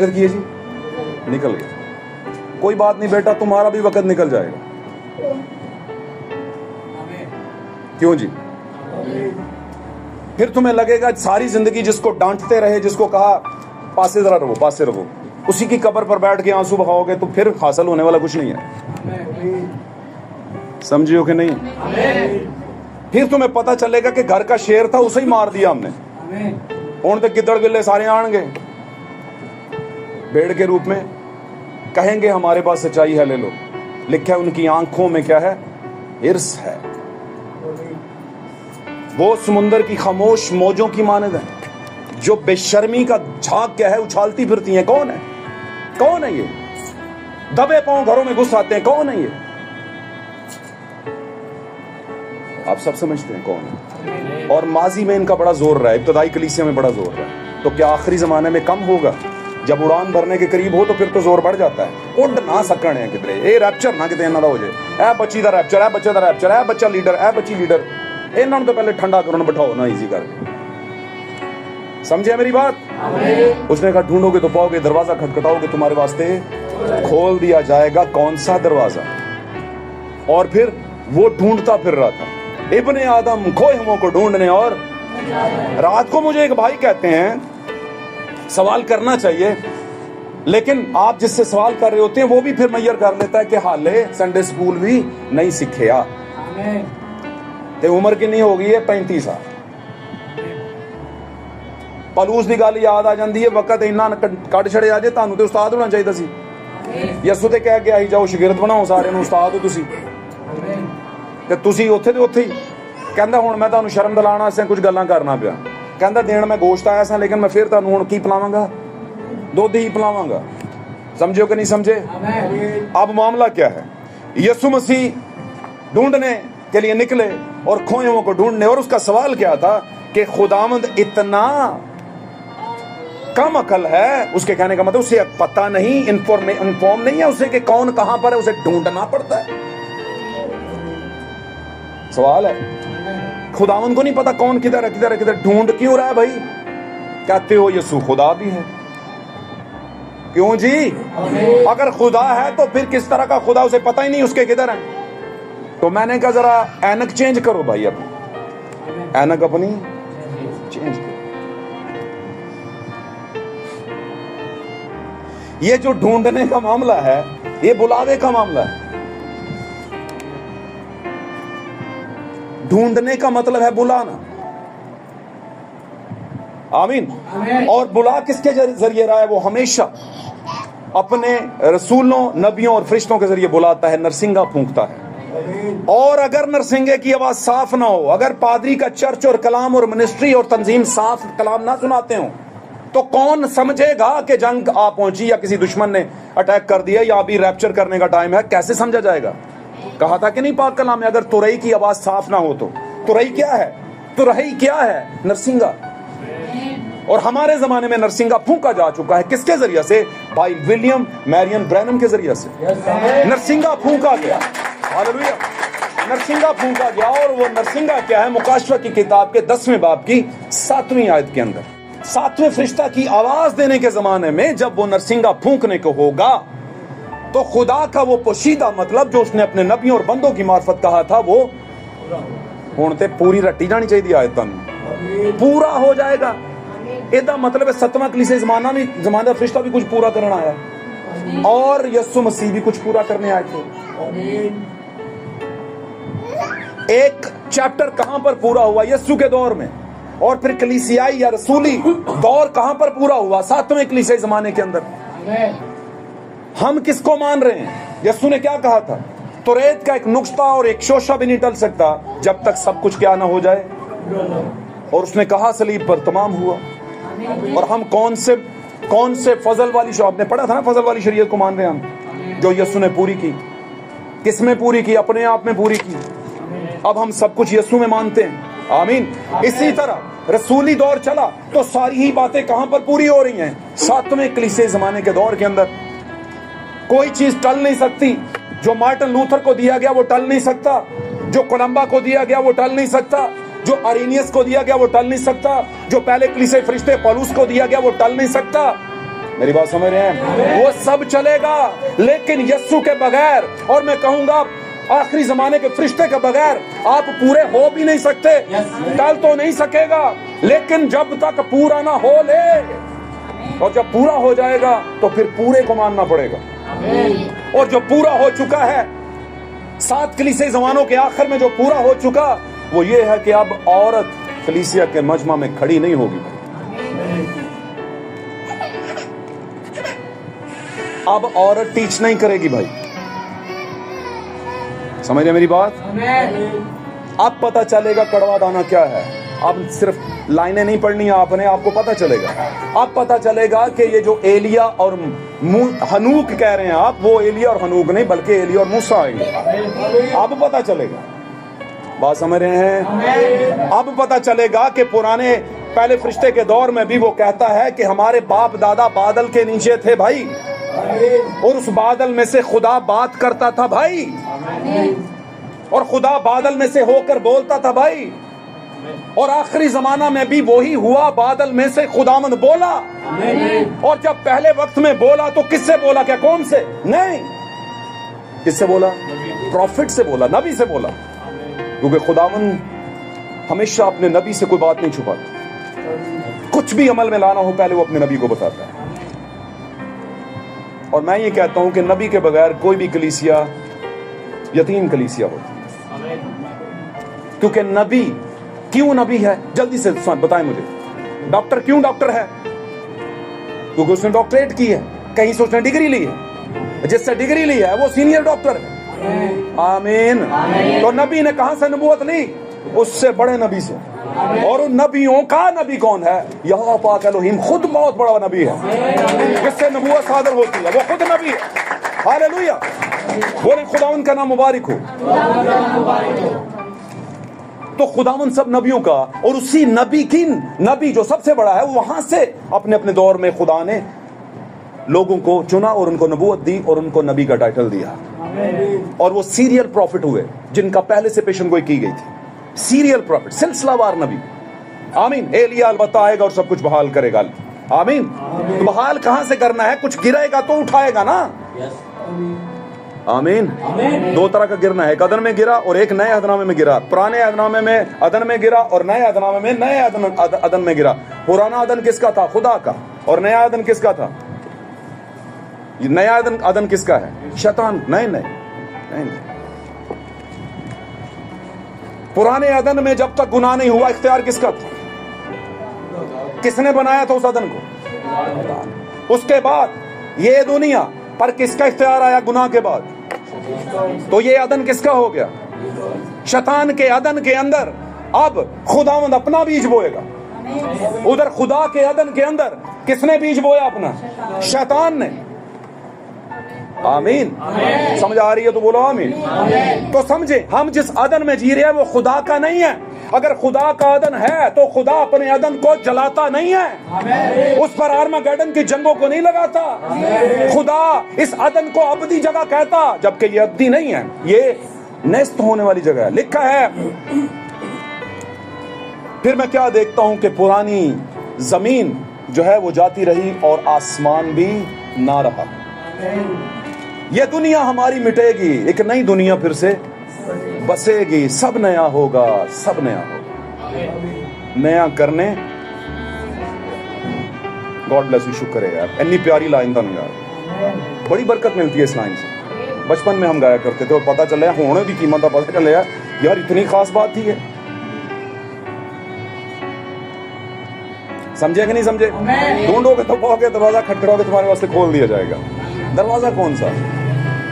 की है जी, निकल गया। कोई बात नहीं बेटा, तुम्हारा भी वक्त निकल जाएगा। क्यों जी? फिर तुम्हें लगेगा सारी जिंदगी जिसको डांटते रहे, जिसको कहा पासे जरा रहो, पासे रहो, उसी की कब्र पर बैठ के आंसू बहाओगे तो फिर हासिल होने वाला कुछ नहीं है। समझियो कि नहीं? फिर तुम्हें पता चलेगा कि घर का शेर था, उसे ही मार दिया हमने, हुण तो गिद्दड़ बिल्ले सारे आएंगे भेड़ के रूप में, कहेंगे हमारे पास सच्चाई है, ले लो। लिखा है उनकी आंखों में क्या है, हिर्स है, वो समुंदर की खामोश मौजों की मानद है, जो बेशर्मी का झाग क्या है उछालती फिरती हैं। कौन है, कौन है ये? दबे पांव घरों में घुस आते हैं, कौन है ये? आप सब समझते हैं कौन है। और माजी में इनका बड़ा जोर रहा है, इब्तदाई कलीसिया में बड़ा जोर रहा है, तो क्या आखिरी जमाने में कम होगा? जब उड़ान भरने के करीब हो तो फिर तो जोर बढ़ जाता है। उड़ ना सकण है किधरे, ए रैप्चर ना किते इन्हां दा हो जाए, ए बच्ची दा रैप्चर, ए बच्चे दा रैप्चर, ए बच्चा लीडर, ए बच्ची लीडर, इन्हां नूं तो पहले ठंडा करो, बिठाओ ना इजी करके। समझे मेरी बात? उसने कहा ढूंढोगे तो पाओगे, दरवाजा खटखटाओगे तुम्हारे वास्ते खोल दिया जाएगा। कौन सा दरवाजा? और फिर वो ढूंढता फिर रहा था, इब्ने आदम खोए हुओं को ढूंढने। और रात को मुझे एक भाई कहते हैं सवाल करना चाहिए, लेकिन आप जिससे सवाल कर रहे होते हैं वो भी फिर मैयर कर लेता है कि हाले संडे स्कूल भी नहीं सीखिया, ते उम्र कितनी हो गई है, 35 साल। पलूस की गल याद आ जाती है, वक्त इन्ना कट छड़िया जे, तुहानू ते उस्ताद होना चाहिए सी। यसू ते कह के आई जाओ, शागिर्द बनाओ सारे नूं, उस्ताद हो तुसी, ते तुसी उत्थे दे उत्थे ही ਕਹਿੰਦਾ ਹੁਣ ਮੈਂ ਤੁਹਾਨੂੰ ਸ਼ਰਮ ਦਿਲਾਉਣ ਵਾਸਤੇ ਕੁਝ ਗੱਲਾਂ ਕਰਨਾ ਪਿਆ। ਕਹਿੰਦਾ ਦੇਣ ਮੈਂ ਗੋਸ਼ਤ ਆਇਆ ਸਾਂ, ਲੇਕਿਨ ਮੈਂ ਫਿਰ ਤੁਹਾਨੂੰ ਹੁਣ ਕੀ ਪਿਲਾਵਾਂਗਾ? ਦੁੱਧ ही पिलावांगा। समझे हो कि नहीं समझे? अब मामला क्या है? यीशु मसीह ढूंढने के लिए निकले और खोए हुओं को ढूंढने, और उसका सवाल क्या था कि खुदावंद इतना कम अकल है, उसके कहने का मतलब उसे पता नहीं, इन्फॉर्म नहीं है उसे कि कौन कहां पर है, उसे ढूंढना पड़ता है। सवाल है, खुदावंद को नहीं पता कौन किधर है, किधर है, किधर, ढूंढ क्यों रहा है भाई? कहते हो यीशु खुदा भी है। क्यों जी? अगर खुदा है तो फिर किस तरह का खुदा, उसे पता ही नहीं उसके किधर है। तो मैंने कहा जरा ऐनक चेंज करो भाई, अपनी ऐनक अपनी चेंज करो। ये जो ढूंढने का मामला है, ये बुलावे का मामला है। ढूंढने का मतलब है बुलाना। आमीन। और बुला किसके जरिए रहा है? वो हमेशा अपने रसूलों, नबियों और फरिश्तों के जरिए बुलाता है, नरसिंगा फूंकता है। और अगर नरसिंगे की आवाज साफ ना हो, अगर पादरी का चर्च और कलाम और मिनिस्ट्री और तंजीम साफ कलाम ना सुनाते हो, तो कौन समझेगा कि जंग आ पहुंची या किसी दुश्मन ने अटैक कर दिया या अभी रैप्चर करने का टाइम है? कैसे समझा जाएगा? कहा था कि नहीं पाक कलाम में, अगर तुरई की आवाज साफ ना हो तो। तुरई क्या है? तुरई क्या है? नरसिंगा। और हमारे जमाने में नरसिंगा फूंका जा चुका है। किसके जरिए से? भाई विलियम मैरियन ब्रैनम के जरिए से नरसिंगा फूंका गया। हालेलुया। नरसिंगा फूंका गया। और वो नरसिंगा क्या है? मुकाशवा की किताब के 10वें बाब की 7वीं आयत के अंदर 7वें फरिश्ता की आवाज देने के जमाने में जब वो नरसिंगा फूंकने को होगा, तो खुदा का वो पोशीदा मतलब जो उसने अपने नबियों और बंदों की मार्फत कहा था, वो हुण ते पूरी रट्टी जानी चाहिए। आयतन पूरा हो जाएगा। ਇਹਦਾ मतलब है 7वां कलीसिया जमाना फरिश्ता भी कुछ पूरा करना आया, और यीशु मसीह भी कुछ पूरा करने आए थे। एक चैप्टर कहां पर पूरा हुआ? यीशु के दौर में। और फिर कलीसियाई या रसूली दौर कहां पर पूरा हुआ? 7वें कलीसियाई जमाने के अंदर। हम किसको मान रहे हैं? यीशु ने क्या कहा था? तौरात का एक नुक्ता और एक शोशा भी नहीं टल सकता जब तक सब कुछ क्या ना हो जाए। और उसने कहा सलीब पर तमाम हुआ। और हम कौन से फजल वाली, आपने पढ़ा था ना, फजल वाली शरीयत को मान रहे हैं हम, जो यीशु ने पूरी की। किस में पूरी की? अपने आप में पूरी की। अब हम सब कुछ यीशु में मानते हैं। आमीन। इसी तरह रसूली दौर चला तो सारी ही बातें कहां पर पूरी हो रही हैं? 7वें कलीसिया जमाने के दौर के अंदर। कोई चीज टल नहीं सकती। जो मार्टिन लूथर को दिया गया वो टल नहीं सकता, जो कोलंबा को दिया गया वो टल नहीं सकता, जो अरेनियस को दिया गया वो टल नहीं सकता, जो पहले कलीसिया फरिश्ते पौलुस को दिया गया वो टल नहीं सकता। मेरी बात समझ रहे हैं? वो सब चलेगा, लेकिन यीशु के बगैर, और मैं कहूंगा आखिरी जमाने के फरिश्ते के बगैर आप पूरे हो भी नहीं सकते। टल तो नहीं सकेगा, लेकिन जब तक पूरा ना हो ले, और जब पूरा हो जाएगा तो फिर पूरे को मानना पड़ेगा। और जो पूरा हो चुका है 7 कलीसिया जमानों के आखिर में, जो पूरा हो चुका वो ये है कि अब औरत कलीसिया के मजमा में खड़ी नहीं होगी। अब औरत टीच नहीं करेगी भाई। समझ रहे मेरी बात? अब पता चलेगा कड़वा दाना क्या है। अब सिर्फ लाइनें नहीं पढ़नी है आपने, आपको पता चलेगा। अब पता चलेगा कि ये जो एलिया और हनूक कह रहे हैं आप, वो एलिया और हनूक नहीं बल्कि एलिया और मूसा आएंगे। अब पता चलेगा। बात समझ रहे हैं? अब पता चलेगा कि पुराने पहले फरिश्ते के दौर में भी वो कहता है कि हमारे बाप दादा बादल के नीचे थे भाई, और उस बादल में से खुदा बात करता था भाई, और खुदा बादल में से होकर बोलता था भाई। और आखिरी जमाना में भी वही हुआ, बादल में से खुदामंद बोला। और जब पहले वक्त में बोला तो किससे बोला? क्या कौम से? नहीं। किससे बोला? प्रॉफिट से बोला, नबी से बोला। क्योंकि खुदावंद हमेशा अपने नबी से कोई बात नहीं छुपाता। कुछ भी अमल में लाना हो पहले वो अपने नबी को बताता है। और मैं ये कहता हूं कि नबी के बगैर कोई भी कलीसिया यतीम कलीसिया होती है। क्योंकि नबी क्यों नबी है? जल्दी से बताएं मुझे। डॉक्टर क्यों डॉक्टर है? क्योंकि उसने डॉक्टरेट की है, कहीं से उसने डिग्री ली है। जिससे डिग्री ली है वो सीनियर डॉक्टर है। आमीन। तो नबी ने कहां से नबूवत ली? उससे बड़े नबी से। और उन नबियों का नबी कौन है? यहोवा पाक एलोहीम खुद बहुत बड़ा नबी है, जिससे नबूवत सादर होती है, वो खुद नबी है। हालेलुया, बोले खुदावन का नाम मुबारक हो। तो खुदावन सब नबियों का, और उसी नबी जो सबसे बड़ा है, वहां से अपने अपने दौर में खुदा ने लोगों को चुना और उनको नबूवत दी और उनको नबी का टाइटल दिया। और वो सीरियल प्रॉफिट हुए जिनका पहले से पेशन गोई की गई थी। सीरियल प्रॉफिट, सिलसिलावार नबी। आमीन। एलिया अलबत्ता आएगा और सब कुछ बहाल करेगा। आमीन। तो बहाल कहां से करना है? कुछ गिरेगा तो उठाएगा ना। आमीन। दो तरह का गिरना है, एक अदन में गिरा और एक नए अदनामे में गिरा। पुराने अदनामे में अदन में गिरा और नए अदनामे में नए अदन में गिरा। पुराना अदन किसका था? खुदा का। और नया अदन किसका था? नया अदन किसका है? शैतान। नहीं। पुराने अदन में जब तक गुनाह नहीं हुआ, इख्तियार किसका था? किसने बनाया था उस अदन को? उसके बाद ये दुनिया पर किसका इख्तियार आया गुनाह के बाद? तो ये अदन किसका हो गया? शैतान के अदन के अंदर अब खुदावंद अपना बीज बोएगा। उधर खुदा के अदन के अंदर किसने बीज बोया अपना? शैतान ने। आमीन। समझ आ रही है तो बोलो आमीन। तो समझे, हम जिस अदन में जी रहे हैं वो खुदा का नहीं है। अगर खुदा का अदन है तो खुदा अपने अदन को जलाता नहीं है, उस पर आर्मागेडन की जंगों को नहीं लगाता। खुदा इस अदन को अबदी जगह कहता, जबकि ये अबदी नहीं है, ये नेस्त होने वाली जगह है। लिखा है, फिर मैं क्या देखता हूं कि पुरानी जमीन जो है वो जाती रही और आसमान भी ना रहा। ये दुनिया हमारी मिटेगी, एक नई दुनिया फिर से बसेगी। सब नया होगा, सब नया होगा। नया करने गॉड ब्लेस यू। शुक्र है यार, इतनी प्यारी लाइन था यार, बड़ी बरकत मिलती है इस लाइन से। बचपन में हम गाया करते थे और पता चल रहा होने की कीमत था, पता चल यार इतनी खास बात थी है। समझे कि नहीं समझे? ढूंढोगे तो पाओगे, दरवाजा खटखटाओगे तुम्हारे वास्ते खोल दिया जाएगा। दरवाजा कौन सा?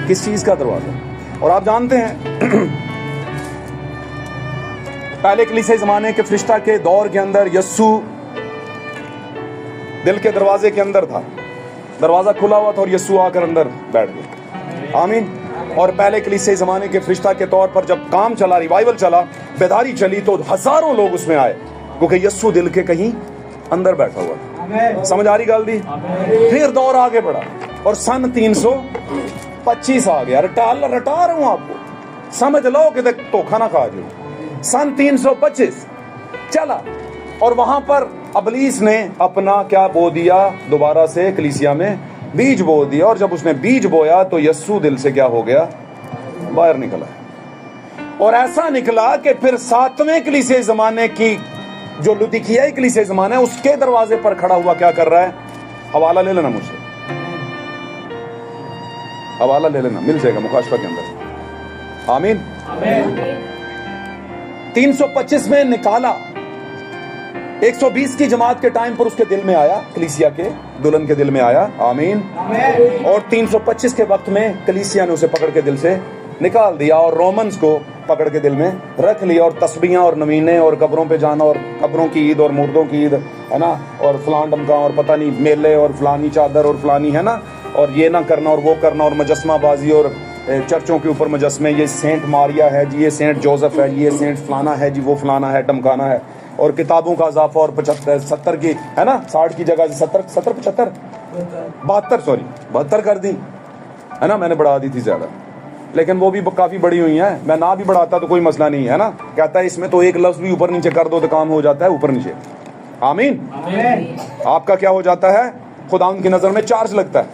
किस चीज का दरवाजा? और आप जानते हैं पहले कलीसिया जमाने के फरिश्ता के दौर के अंदर यस्सु दिल के दरवाजे के अंदर था। दरवाजा खुला हुआ था और यस्सु आकर अंदर बैठ गए। आमीन। और पहले कलीसिया जमाने के फरिश्ता के तौर पर जब काम चला, रिवाइवल चला, बेदारी चली, तो हजारों लोग उसमें आए, क्योंकि यस्सु दिल के कहीं अंदर बैठा हुआ था। समझ आ रही गल दी? फिर दौर आगे बढ़ा और सन 325 आ गया। रटा रहा हूं आपको, समझ लो कि धोखा ना खा जाओ। सन 325 चला और वहां पर अबलीस ने अपना क्या बो दिया? दोबारा से कलीसिया में बीज बो दिया। और जब उसने बीज बोया तो यस्सु दिल से क्या हो गया? बाहर निकला। और ऐसा निकला कि फिर 7वें कलीसिया जमाने की जो लुदिकियाई कलीसिया जमाना है, उसके दरवाजे पर खड़ा हुआ क्या कर रहा है? हवाला ले लेना मुझसे, हवाला ले लेना, मिल जाएगा मुकाशफा के अंदर। आमीन। 325 में निकाला। 120 की जमात के टाइम पर उसके दिल में आया, कलीसिया के दुल्हन के दिल में आया। आमीन। और 325 के वक्त में कलीसिया ने उसे पकड़ के दिल से निकाल दिया और रोमन्स को पकड़ के दिल में रख लिया। और तस्बीहां और नवीने और कब्रों पे जाना और कब्रों की ईद और मुर्दों की ईद है ना, और फलान डमका और पता नहीं मेले और फलानी चादर और फलानी है ना, और ये ना करना और वो करना और मुजस्मा बाजी और चर्चों के ऊपर मुजस्मे, ये सेंट मारिया है जी, ये सेंट जोसेफ है जी, ये सेंट फलाना है जी, वो फलाना है, टमकाना है। और किताबों का इजाफा और 70 की है ना, 60 की जगह 72 कर दी है ना। मैंने बढ़ा दी थी ज्यादा, लेकिन वो भी काफी बड़ी हुई है। मैं ना भी बढ़ाता तो कोई मसला नहीं है ना। कहता है इसमें तो एक लफ्ज भी ऊपर नीचे कर दो तो काम हो जाता है, ऊपर नीचे। आमीन। आपका क्या हो जाता है? खुदा की नजर में चार्ज लगता है,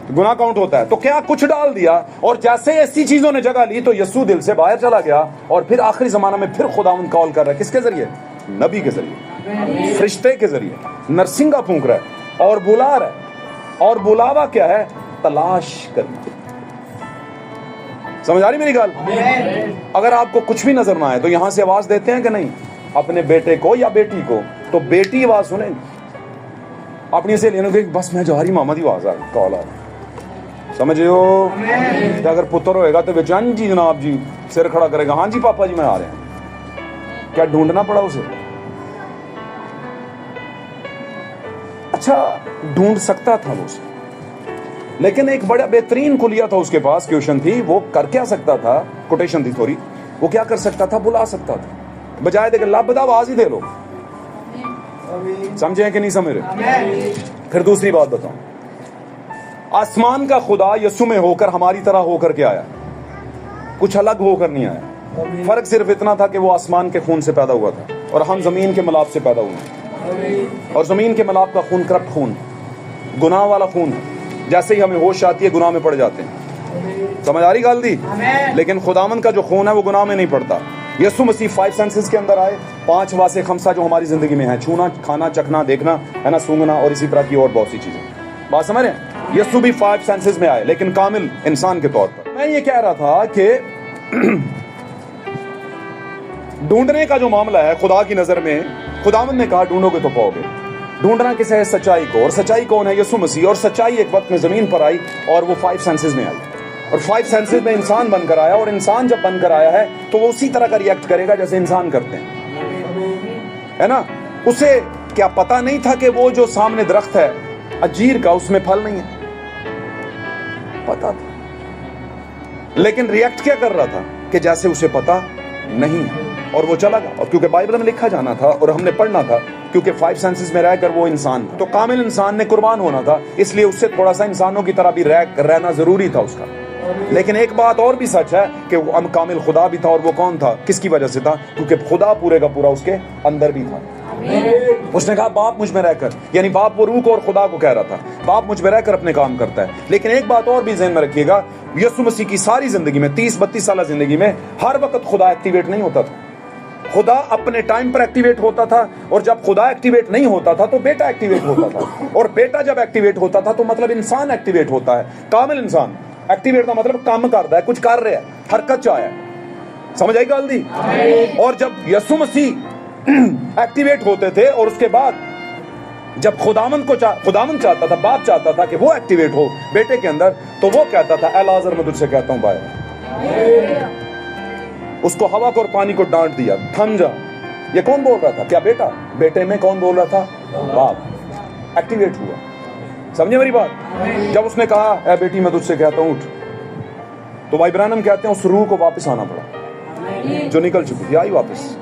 गुनाह काउंट होता है। तो क्या कुछ डाल दिया, और जैसे ऐसी चीजों ने जगह ली तो यस्सु दिल से बाहर चला गया। और फिर आखिरी जमाना में फिर खुदावंद कॉल कर रहा है, किसके जरिए? नबी के जरिए, फरिश्ते के जरिए नरसिंगा फूंक रहा है और बुला रहा है। और बुलावा क्या है? तलाश करना। समझ आ रही मेरी गल? अगर आपको कुछ भी नजर ना आए तो यहां से आवाज देते हैं कि नहीं अपने बेटे को या बेटी को, तो बेटी आवाज सुने अपनी से लेने को, बस मैं जा रही मामा की आवाज आ रही, कॉल आ रही, समझियो। अगर पुत्र होएगा तो बेचान जी जनाब जी सिर खड़ा करेगा, हाँ जी पापा जी मैं आ रहे हैं। کیا ڈھونڈنا پڑا اسے؟ اچھا ڈھونڈ سکتا تھا وہ اسے، لیکن ایک بڑا بہترین کلیہ تھا اس کے پاس، کوشن تھی، وہ کر کیا سکتا تھا، کوٹیشن تھی سوری، وہ کیا کر سکتا تھا؟ بلا سکتا تھا، بجائے دے کہ لبدا آواز ہی دے لو. سمجھے کہ نہیں سمجھ رہے؟ پھر دوسری بات بتاؤں، آسمان کا خدا یسوع میں ہو کر ہماری طرح ہو کر کے آیا، کچھ الگ ہو کر نہیں آیا. فرق صرف اتنا تھا کہ وہ آسمان کے خون سے پیدا ہوا تھا اور ہم زمین کے ملاب سے پیدا ہوئے، اور زمین کے ملاب کا خون کرپٹ خون، گناہ والا خون. جیسے ہی ہمیں ہوش آتی ہے گناہ میں پڑ جاتے ہیں. سمجھ آ رہی گل دی؟ لیکن خداوند کا جو خون ہے وہ گناہ میں نہیں پڑتا. یسوع مسیح 5 سینسز کے اندر آئے، 5 واس خمسہ جو ہماری زندگی میں ہیں، چھونا، کھانا، چکھنا، دیکھنا ہے نا، سونگنا اور اسی طرح کی اور بہت سی چیزیں. بات سمجھ رہے ہیں؟ یسوع بھی 5 سینسز میں آئے لیکن کامل انسان کے طور پر. میں یہ کہہ رہا تھا کہ ڈھونڈنے کا جو معاملہ ہے خدا کی نظر میں، خداوند نے کہا ڈھونڈو گے تو پاؤ گے. ڈھونڈنا کس ہے؟ سچائی کو. اور سچائی کون ہے؟ یسوع مسیح. اور سچائی ایک وقت میں زمین پر آئی اور وہ 5 سینسز میں آئی، اور 5 سینسز میں انسان بن کر آیا. اور انسان جب بن کر آیا ہے تو وہ اسی طرح کا ریئیکٹ کرے گا جیسے انسان کرتے ہیں، ہے نا. اسے کیا پتا نہیں تھا کہ وہ جو سامنے درخت ہے انجیر کا، اس میں پھل نہیں ہے؟ پتا تھا، لیکن ریئیکٹ کیا کر رہا تھا کہ جیسے اسے پتا نہیں ہے، اور وہ چلا گیا. اور کیونکہ بائبل میں لکھا جانا تھا اور ہم نے پڑھنا تھا، کیونکہ 5 سینسز میں رہ کر وہ انسان تو کامل انسان نے قربان ہونا تھا، اس لیے اس سے تھوڑا سا انسانوں کی طرح بھی رہنا ضروری تھا اس کا. لیکن ایک بات اور بھی سچ ہے کہ وہ کامل خدا بھی تھا. اور وہ کون تھا؟ کس کی وجہ سے تھا؟ کیونکہ خدا پورے کا پورا اس کے اندر بھی تھا. اس نے کہا باپ مجھ میں رہ کر، یعنی باپ وہ روح کو اور خدا کو کہہ رہا تھا، باپ مجھ میں رہ کر اپنے کام کرتا ہے. لیکن ایک بات اور بھی ذہن میں رکھیے گا، یسوع مسیح کی ساری زندگی میں 30-32 سالہ زندگی میں ہر وقت خدا ایکٹیویٹ نہیں ہوتا تھا. خدا اپنے ٹائم پر ایکٹیویٹ ہوتا تھا، اور جب خدا ایکٹیویٹ نہیں ہوتا تھا تو بیٹا ایکٹیویٹ ہوتا تھا. اور بیٹا جب ایکٹیویٹ ہوتا تھا تو مطلب انسان ایکٹیویٹ ہوتا ہے. کامل انسان ایکٹیویٹ کا مطلب کام کرتا ہے، کچھ کر رہا ہے، حرکت چاہے. سمجھ آئی گل دی؟ اور جب یسوع مسیح ایکٹیویٹ ہوتے تھے، اور اس کے بعد جب خداوند چاہتا تھا، باپ چاہتا تھا کہ وہ ایکٹیویٹ ہو بیٹے کے اندر، تو وہ کہتا تھا اے لازر میں تجھ سے کہتا ہوں باہر. اس کو ہوا کو اور پانی کو ڈانٹ دیا، تھم جا. یہ کون بول رہا تھا؟ کیا بیٹا؟ بیٹے میں کون بول رہا تھا؟ باپ. ایکٹیویٹ ہوا. سمجھے میری بات؟ جب اس نے کہا اے بیٹی میں تجھ سے کہتا ہوں اٹھ، تو بھائی برانم کہتے ہیں اس روح کو واپس آنا پڑا جو نکل چکی تھی، آئی واپس.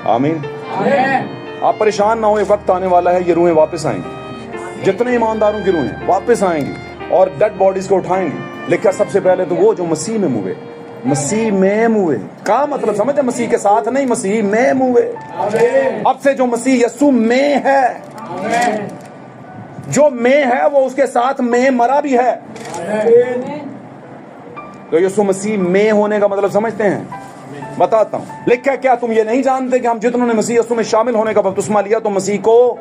آمین. آپ پریشان نہ ہو، ایک وقت آنے والا ہے یہ روحیں واپس آئیں گی. جتنے ایمانداروں کی روحیں واپس آئیں گی اور ڈیڈ باڈیز کو اٹھائیں گی. لیکن سب سے پہلے تو وہ جو مسیح میں موے، مسیح میں موے کا مطلب سمجھے؟ مسیح کے ساتھ نہیں، مسیح میں موے. اب سے جو مسیح یسوع میں ہے، جو میں ہے وہ اس کے ساتھ میں مرا بھی ہے. تو یسوع مسیح میں ہونے کا مطلب سمجھتے ہیں؟ بتاتا ہوں. لکھا کیا تم یہ نہیں جانتے کہ ہم جتنوں نے مسیح یسوع میں شامل ہونے کا بپتسمہ لیا تو مسیح کو،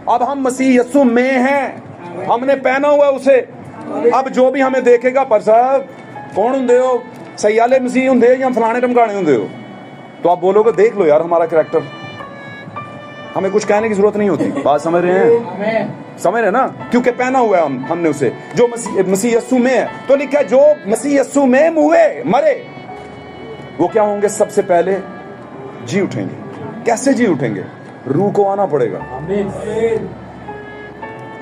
اب ہم مسیح یسوع میں ہیں، ہم نے پہنا ہوا اسے. اب جو بھی ہمیں دیکھے گا پر صاحب کون ہوں ہو، سیالے مسیح ہوں یا فلانے ٹمکانے ہوں ہو، تو آپ بولو گے دیکھ لو یار ہمارا کریکٹر. ہمیں کچھ کہنے کی ضرورت نہیں ہوتی. بات سمجھ رہے ہیں؟ سمجھ رہے نا؟ کیونکہ پہنا ہوا ہے ہم نے اسے، جو مسیح یسوع میں ہے. تو لکھا جو مسیح یسوع میں مرے وہ کیا ہوں گے؟ سب سے پہلے جی اٹھیں گے. کیسے جی اٹھیں گے؟ روح کو آنا پڑے گا.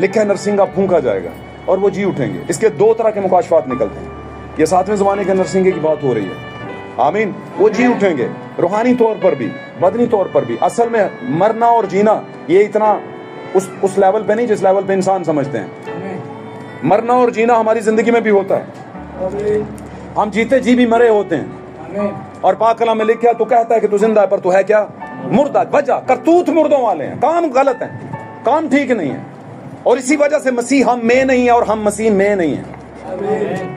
لکھا ہے نرسنگا پھونکا جائے گا اور وہ جی اٹھیں گے. اس کے 2 طرح کے مکاشفات نکلتے ہیں. یہ 7ویں زمانے کے نرسنگے کی بات ہو رہی ہے. آمین. وہ جی اٹھیں گے روحانی طور پر بھی، بدنی طور پر بھی. اصل میں مرنا اور جینا یہ اتنا اس لیول پہ نہیں جس لیول پہ انسان سمجھتے ہیں. مرنا اور جینا ہماری زندگی میں بھی ہوتا ہے. ہم جیتے جی بھی مرے ہوتے ہیں. اور پاک کلام میں لکھا ہے تو کہتا ہے کہ تو زندہ ہے پر تو ہے کیا؟ مردہ. وجہ کرتوت مردوں والے ہیں، کام غلط ہیں، کام ٹھیک نہیں ہے. اور اسی وجہ سے مسیح ہم میں نہیں ہے اور ہم مسیح میں نہیں ہیں.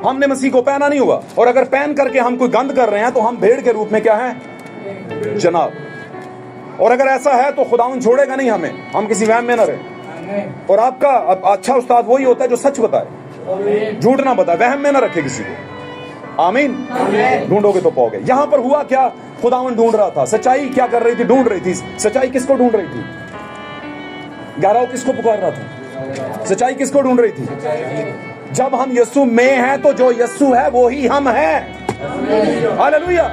ہم نے مسیح کو پہنا نہیں ہوا، اور اگر پہن کر کے ہم کوئی گند کر رہے ہیں تو ہم بھیڑ کے روپ میں کیا ہیں جناب. اور اگر ایسا ہے تو خداوند چھوڑے گا نہیں ہمیں، ہم کسی وہم میں نہ رہے. اور آپ کا اچھا استاد وہی ہوتا ہے جو سچ بتائے، جھوٹ نہ بتائے، وہم میں نہ رکھے کسی کو. آمین. ڈھونڈو گے تو پاؤ گے. یہاں پر ہوا کیا؟ خداوند ڈھونڈ رہا تھا. سچائی کیا کر رہی تھی؟ ڈھونڈ رہی تھی. سچائی کس کو ڈھونڈ رہی تھی؟ گہراؤ کس کو پکار رہا تھا؟ سچائی کس کو ڈھونڈ رہی تھی؟ जब हम यीशु में हैं तो जो यीशु है वो ही हम हैं। हालेलुया।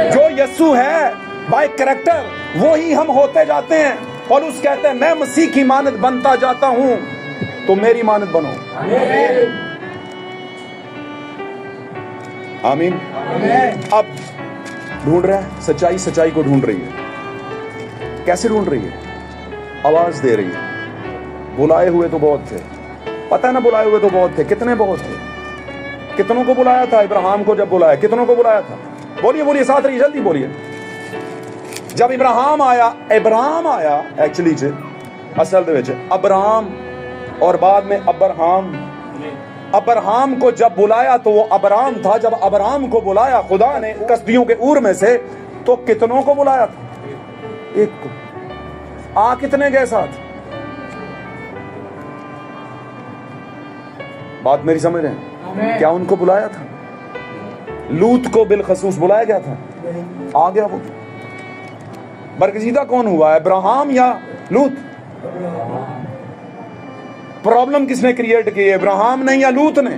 जो यीशु है बाय कैरेक्टर वो ही हम होते जाते हैं। पौलुस कहते हैं मैं मसीह की मानद बनता जाता हूं, तो मेरी मानद बनो। आमीन। अब ढूंढ रहा है सच्चाई, सच्चाई को ढूंढ रही है। कैसे ढूंढ रही है? आवाज दे रही है। बुलाए हुए तो बहुत थे, पता है ना, बुलाए हुए तो बहुत थे। कितने बहुत थे? कितनों को बुलाया था? इब्राहिम को जब बुलाया, कितनों को बुलाया था? बोलिए बोलिए, साथ रहिए, जल्दी बोलिए। जब इब्राहिम आया एक्चुअली च असल दे विच अब्राहम और बाद में अब्राहम को जब बुलाया तो वो अब्राहम था। जब अब्राहम को बुलाया खुदा ने कसदियों के ऊर में से, तो कितनों को बुलाया था? एक को। आ कितने गए साथ? बात मेरी समझ रहे हैं? क्या उनको बुलाया था? लूत को बिलखसूस बुलाया गया था, आ गया वो। बरगजीदा कौन हुआ है, इब्राहिम या लूत? प्रॉब्लम किसने क्रिएट की है, इब्राहिम ने या लूत ने?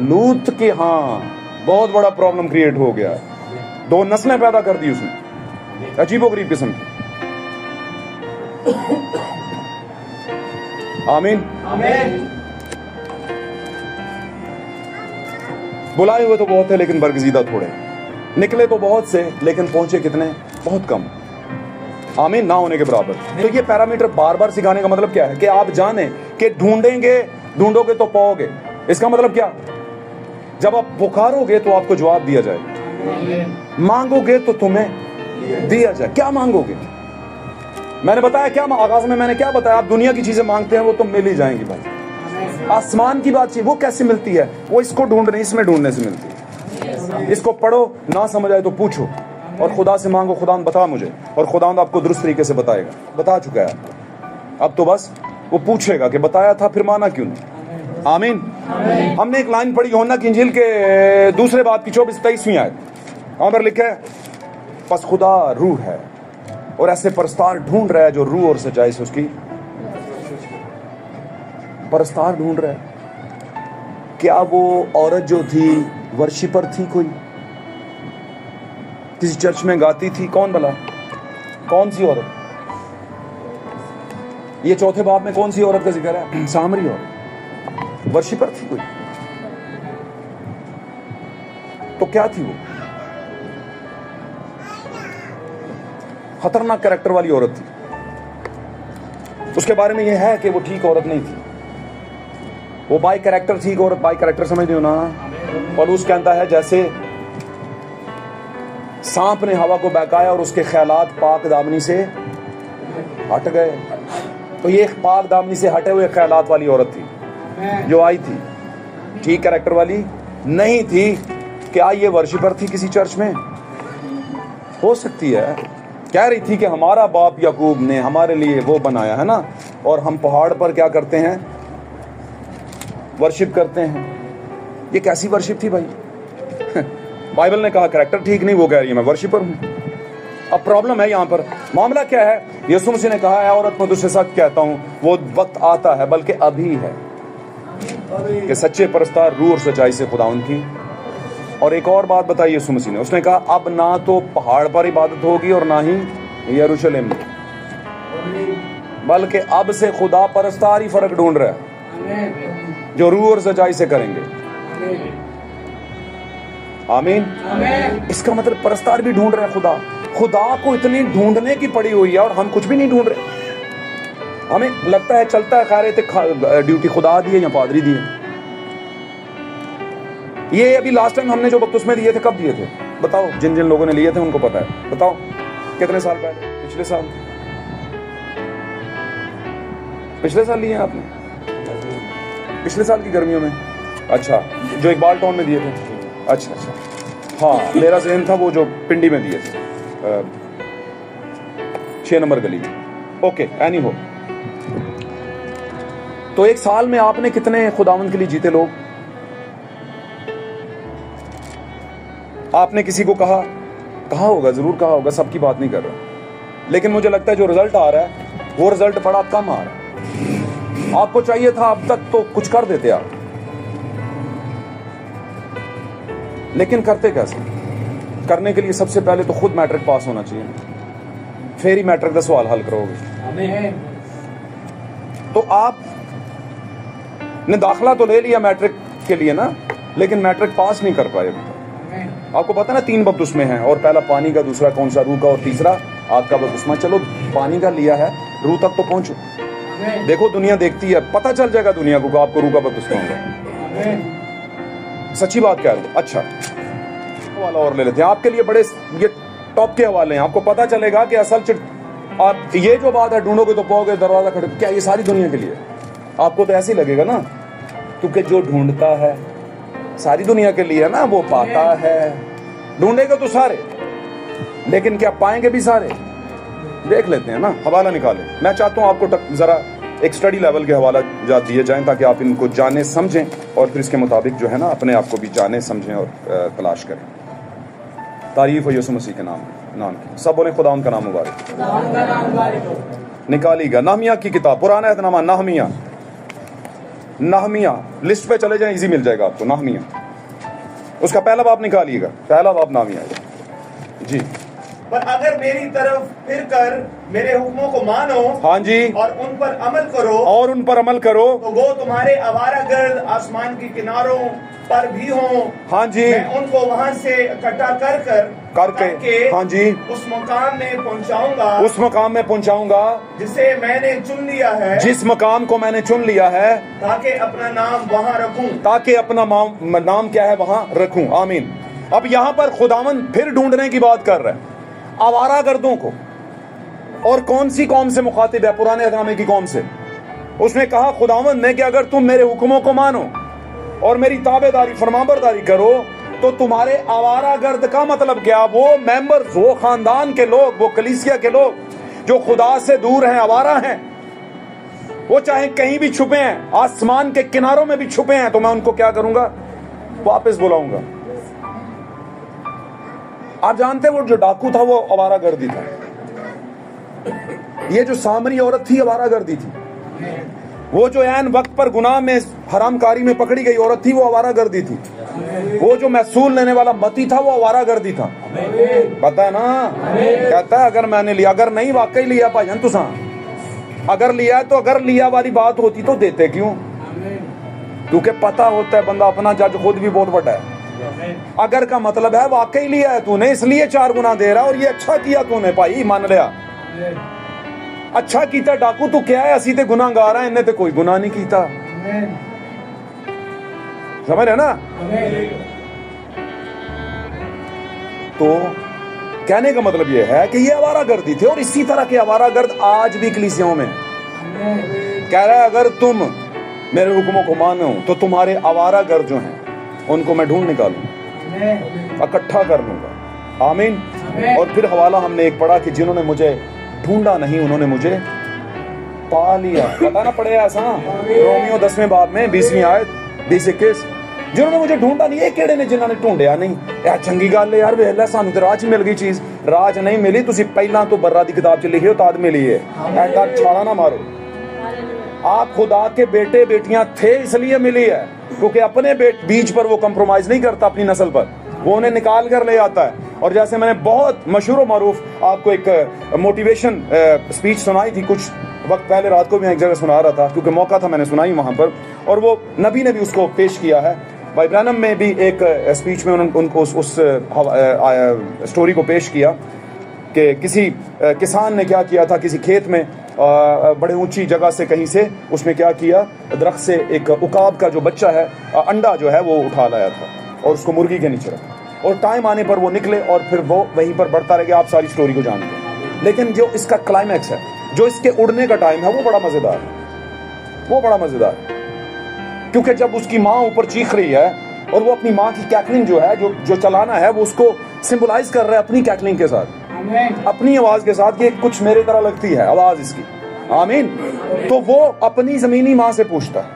लूत के, हाँ, बहुत बड़ा प्रॉब्लम क्रिएट हो गया। दो नस्लें पैदा कर दी उसने, अजीबोगरीब किस्म की। आमीन। बुलाए हुए तो बहुत थे लेकिन बरगजीदा थोड़े, निकले तो बहुत से लेकिन पहुंचे कितने? बहुत कम। आमीन। ना होने के बराबर। तो ये पैरामीटर बार बार सिखाने का मतलब क्या है कि आप जाने कि ढूंढोगे तो पाओगे। इसका मतलब क्या? जब आप पुकारोगे तो आपको जवाब दिया जाएगा, मांगोगे तो तुम्हें दिया जाए। क्या मांगोगे? मैंने बताया क्या आगाज में, मैंने क्या बताया? आप दुनिया की चीजें मांगते हैं वो तो मिल ही जाएंगी भाई। आसमान की बात चाहिए, वो कैसे मिलती है? वो इसको ढूंढने, इसमें ढूंढने से मिलती है। इसको पढ़ो, ना समझ आए तो पूछो और खुदा से मांगो, खुदा बता मुझे, और खुदा आपको दुरुस्त तरीके से बताएगा। बता चुका है, अब तो बस वो पूछेगा कि बताया था फिर माना क्यों नहीं। आमीन। हमने एक लाइन पढ़ी यूहन्ना की इंजील के दूसरे बाब की 24-23वीं आयत, वहां पर लिखा है बस खुदा रूह है और ऐसे परस्तार ढूंढ रहा है जो रूह और सच्चाई से उसकी परस्तार ढूंढ रहा है। क्या वो औरत जो थी वर्शिपर थी? कोई किसी चर्च में गाती थी? कौन भला? कौन सी औरत? ये चौथे बाब में कौन सी औरत का जिक्र है? सामरी औरत। वर्शिपर थी कोई? तो क्या थी वो? खतरनाक कैरेक्टर वाली औरत थी। उसके बारे में यह है कि वो ठीक औरत नहीं थी, वो बाई कैरेक्टर थी। औरत बाई कैरेक्टर समझते हो ना? और उस कहता है जैसे सांप ने हवा को बहकाया और उसके ख्यालात पाक दामनी से हट गए। तो ये पाक दामनी से हटे हुए ख्यालात वाली औरत थी जो आई थी, ठीक कैरेक्टर वाली नहीं थी। क्या ये वर्शिपर थी किसी चर्च में? हो सकती है। कह रही थी कि हमारा बाप याकूब ने हमारे लिए वो बनाया है ना, और हम पहाड़ पर क्या करते हैं? वर्शिप करते हैं। ये कैसी वर्शिप थी भाई? बाइबल ने कहा कैरेक्टर ठीक नहीं, वो कह रही है मैं वर्शिपर हूं। अब प्रॉब्लम है यहाँ पर, मामला क्या है? यीशु मसीह ने कहा है औरत मैं तुझसे सच कहता हूं वो वक्त आता है, बल्कि अभी है, कि सच्चे परस्तार रूह और सच्चाई से खुदा उनकी। और एक और बात बताई यीशु मसीह ने, उसने कहा अब ना तो पहाड़ पर इबादत होगी और ना ही यरूशलेम में, बल्कि अब से खुदा परस्तार ही फर्क ढूंढ रहा है जो रूह और सच्चाई से करेंगे। आमीन। इसका मतलब परस्तार भी ढूंढ रहे हैं खुदा को इतनी ढूंढने की पड़ी हुई है और हम कुछ भी नहीं ढूंढ रहे। हमें लगता है चलता है खैर ड्यूटी खुदा दी है या पादरी दी है। ये अभी लास्ट टाइम हमने जो बपतिस्मे दिए थे कब दिए थे बताओ? जिन जिन लोगों ने लिए थे उनको पता है, बताओ कितने साल पहले? पिछले साल लिए आपने? पिछले साल की गर्मियों में? अच्छा, जो इकबाल टाउन में दिए थे। अच्छा, हाँ, मेरा ज़हन था वो जो पिंडी में दिए थे 6 नंबर गली में। ओके, एनी हो। तो एक साल में आपने कितने खुदावंद के लिए जीते लोग? आपने किसी को कहा होगा, जरूर कहा होगा, सबकी बात नहीं कर रहा, लेकिन मुझे लगता है जो रिजल्ट आ रहा है वो रिजल्ट बड़ा कम आ रहा है। आपको चाहिए था अब तक तो कुछ कर देते आप, लेकिन करते कैसे? करने के लिए सबसे पहले तो खुद मैट्रिक पास होना चाहिए, फिर ही मैट्रिक का सवाल हल करोगे। तो आप ने दाखला तो ले लिया मैट्रिक के लिए ना, लेकिन मैट्रिक पास नहीं कर पाए। आपको पता ना 3 बपतिस्मे हैं, और पहला पानी का, दूसरा कौन सा, रूह का, और तीसरा आग का बपतिस्मा। चलो पानी का लिया है, रूह तक तो पहुंचो। देखो दुनिया देखती है, पता चल जाएगा दुनिया को आपको रूह का बपतिस्मा होगा। सच्ची बात कह रहा हूं। अच्छा हवाला और ले लेते हैं आपके लिए, बड़े ये टॉप के हवाले हैं। आपको पता चलेगा कि असल आप ये जो बात है ढूंढोगे तो पाओगे, दरवाजा खड़े, क्या ये सारी दुनिया के लिए? आपको तो ऐसे ही लगेगा ना, क्योंकि जो ढूंढता है सारी दुनिया के लिए ना, वो पाता है। ढूंढेगा तो सारे, लेकिन क्या पाएंगे भी सारे? देख लेते हैं ना, हवाला निकालें। मैं चाहता हूं आपको जरा एक स्टडी लेवल के हवाला जा दिए जाएं, ताकि आप इनको जाने समझें और फिर इसके मुताबिक जो है ना अपने आप को भी जाने समझें और तलाश करें। तारीफ हो यीशु मसीह के नाम की। सब बोले खुदा उनका नाम मुबारक। निकालिएगा नहमिया की किताब, पुराना एहतनामा नहमिया लिस्ट पे चले जाएं, इजी मिल जाएगा आपको। नहमिया उसका पहला बाब निकालिएगा, पहला बाब नहमिया जी। पर अगर मेरी तरफ फिर कर मेरे हुक्मों को मानो, हाँ जी, और उन पर अमल करो, तो वो तुम्हारे आवारागर्द आसमान के किनारों पर भी हों। हाँ जी, मैं उनको वहां से इकट्ठा करके हाँ जी, उस मकाम में पहुंचाऊंगा जिसे मैंने चुन लिया है, जिस मकाम को मैंने चुन लिया है, ताकि अपना नाम वहां रखूं, ताकि अपना नाम क्या है वहां रखूं। आमीन। अब यहाँ पर खुदावंद फिर ढूंढने की बात कर रहे हैं आवारा गर्दों को। और कौन सी कौम से मुखातिब है? पुराने एहतनामे की कौम से। उसने कहा खुदावंद ने कि अगर तुम मेरे हुक्मों को मानो और मेरी ताबेदारी फरमाबरदारी करो, तो तुम्हारे आवारा गर्द का मतलब क्या? वो मेंबर्स, वो खानदान के लोग, वो कलीसिया के लोग जो खुदा से दूर हैं, आवारा हैं, वो चाहे कहीं भी छुपे हैं, आसमान के किनारों में भी छुपे हैं, तो मैं उनको क्या करूंगा? वापस बुलाऊंगा। आप जानते हैं वो जो डाकू था वो आवारा गर्दी था। ये जो सामरी औरत थी आवारा गर्दी थी। वो जो ऐन वक्त पर गुनाह में, हरामकारी में पकड़ी गई औरत थी वो आवारा गर्दी थी। वो जो महसूल लेने वाला मती था वो आवारा गर्दी था। पता है ना? कहता है अगर मैंने लिया, अगर नहीं वाकई लिया भाईजान तुसा, अगर लिया तो अगर लिया वाली बात होती तो देते क्यों? क्योंकि पता होता है बंदा अपना जज खुद भी बहुत बड़ा है। अगर का मतलब है वाकई लिया है तूने, इसलिए 4 गुना दे रहा, और ये अच्छा किया तूने भाई, मान लिया अच्छा कीता डाकू। तू क्या है? असी ते गुनाहगार हैं, इन्हें ते कोई गुनाह नहीं कीता। समझ रहे ना? तो कहने का मतलब ये है कि ये आवारागर्दी थे, और इसी तरह के आवारागर्द आज भी कलीसियाओं में। कह रहा है अगर तुम मेरे हुक्मों को मानो तो तुम्हारे आवारागर्द जो हैं उनको मैं ढूंढ निकालूंगा, इकट्ठा कर लूंगा। आमीन। और फिर हवाला हमने एक पढ़ा कि जिन्होंने मुझे ढूंढा नहीं उन्होंने मुझे पा लिया। पता ना पड़े ऐसा रोमियो 10वें बाब में 20वीं आयत 20-21, जिन्होंने मुझे ढूंढा नहीं, ये केड़े ने जिन्होंने ढूंढिया नहीं। यार चंगी गल है यार, वेला सानू ते राज मिल गई चीज। राज नहीं मिली, तुसी पहला तो बर्रा दी किताब च लिखियो ताद मिली है। ऐसा छाला ना मारो। आप खुदा के बेटे बेटियां थे इसलिए मिली है, क्योंकि अपने बीच पर वो कंप्रोमाइज नहीं करता, अपनी नस्ल पर वो उन्हें निकाल कर ले आता है। और जैसे मैंने बहुत मशहूर और मारूफ आपको एक मोटिवेशन स्पीच सुनाई थी कुछ वक्त पहले, रात को भी एक जगह सुना रहा था क्योंकि मौका था, मैंने सुनाई वहाँ पर, और वो नबी ने भी उसको पेश किया है। भाई ब्रैनम में भी एक स्पीच में उनको उस स्टोरी को पेश किया कि किसी किसान ने क्या किया था, किसी खेत में बड़े ऊंची जगह से कहीं से उसने क्या किया, दरख्त से एक उकाब का जो बच्चा है, अंडा जो है वो उठा लाया था और उसको मुर्गी के नीचे रखा, और टाइम आने पर वो निकले और फिर वो वहीं पर बढ़ता रह गया। आप सारी स्टोरी को जानते हैं, लेकिन जो इसका क्लाइमैक्स है, जो इसके उड़ने का टाइम है, वो बड़ा मजेदार है। वो बड़ा मजेदार है क्योंकि जब उसकी माँ ऊपर चीख रही है और वो अपनी माँ की कैकलिंग जो है, जो चलाना है, वो उसको सिंबलाइज कर रहा है अपनी कैकलिंग के साथ, अपनी आवाज के साथ, कि कुछ मेरे तरह लगती है आवाज इसकी। आमीन। तो वो अपनी जमीनी माँ से पूछता है,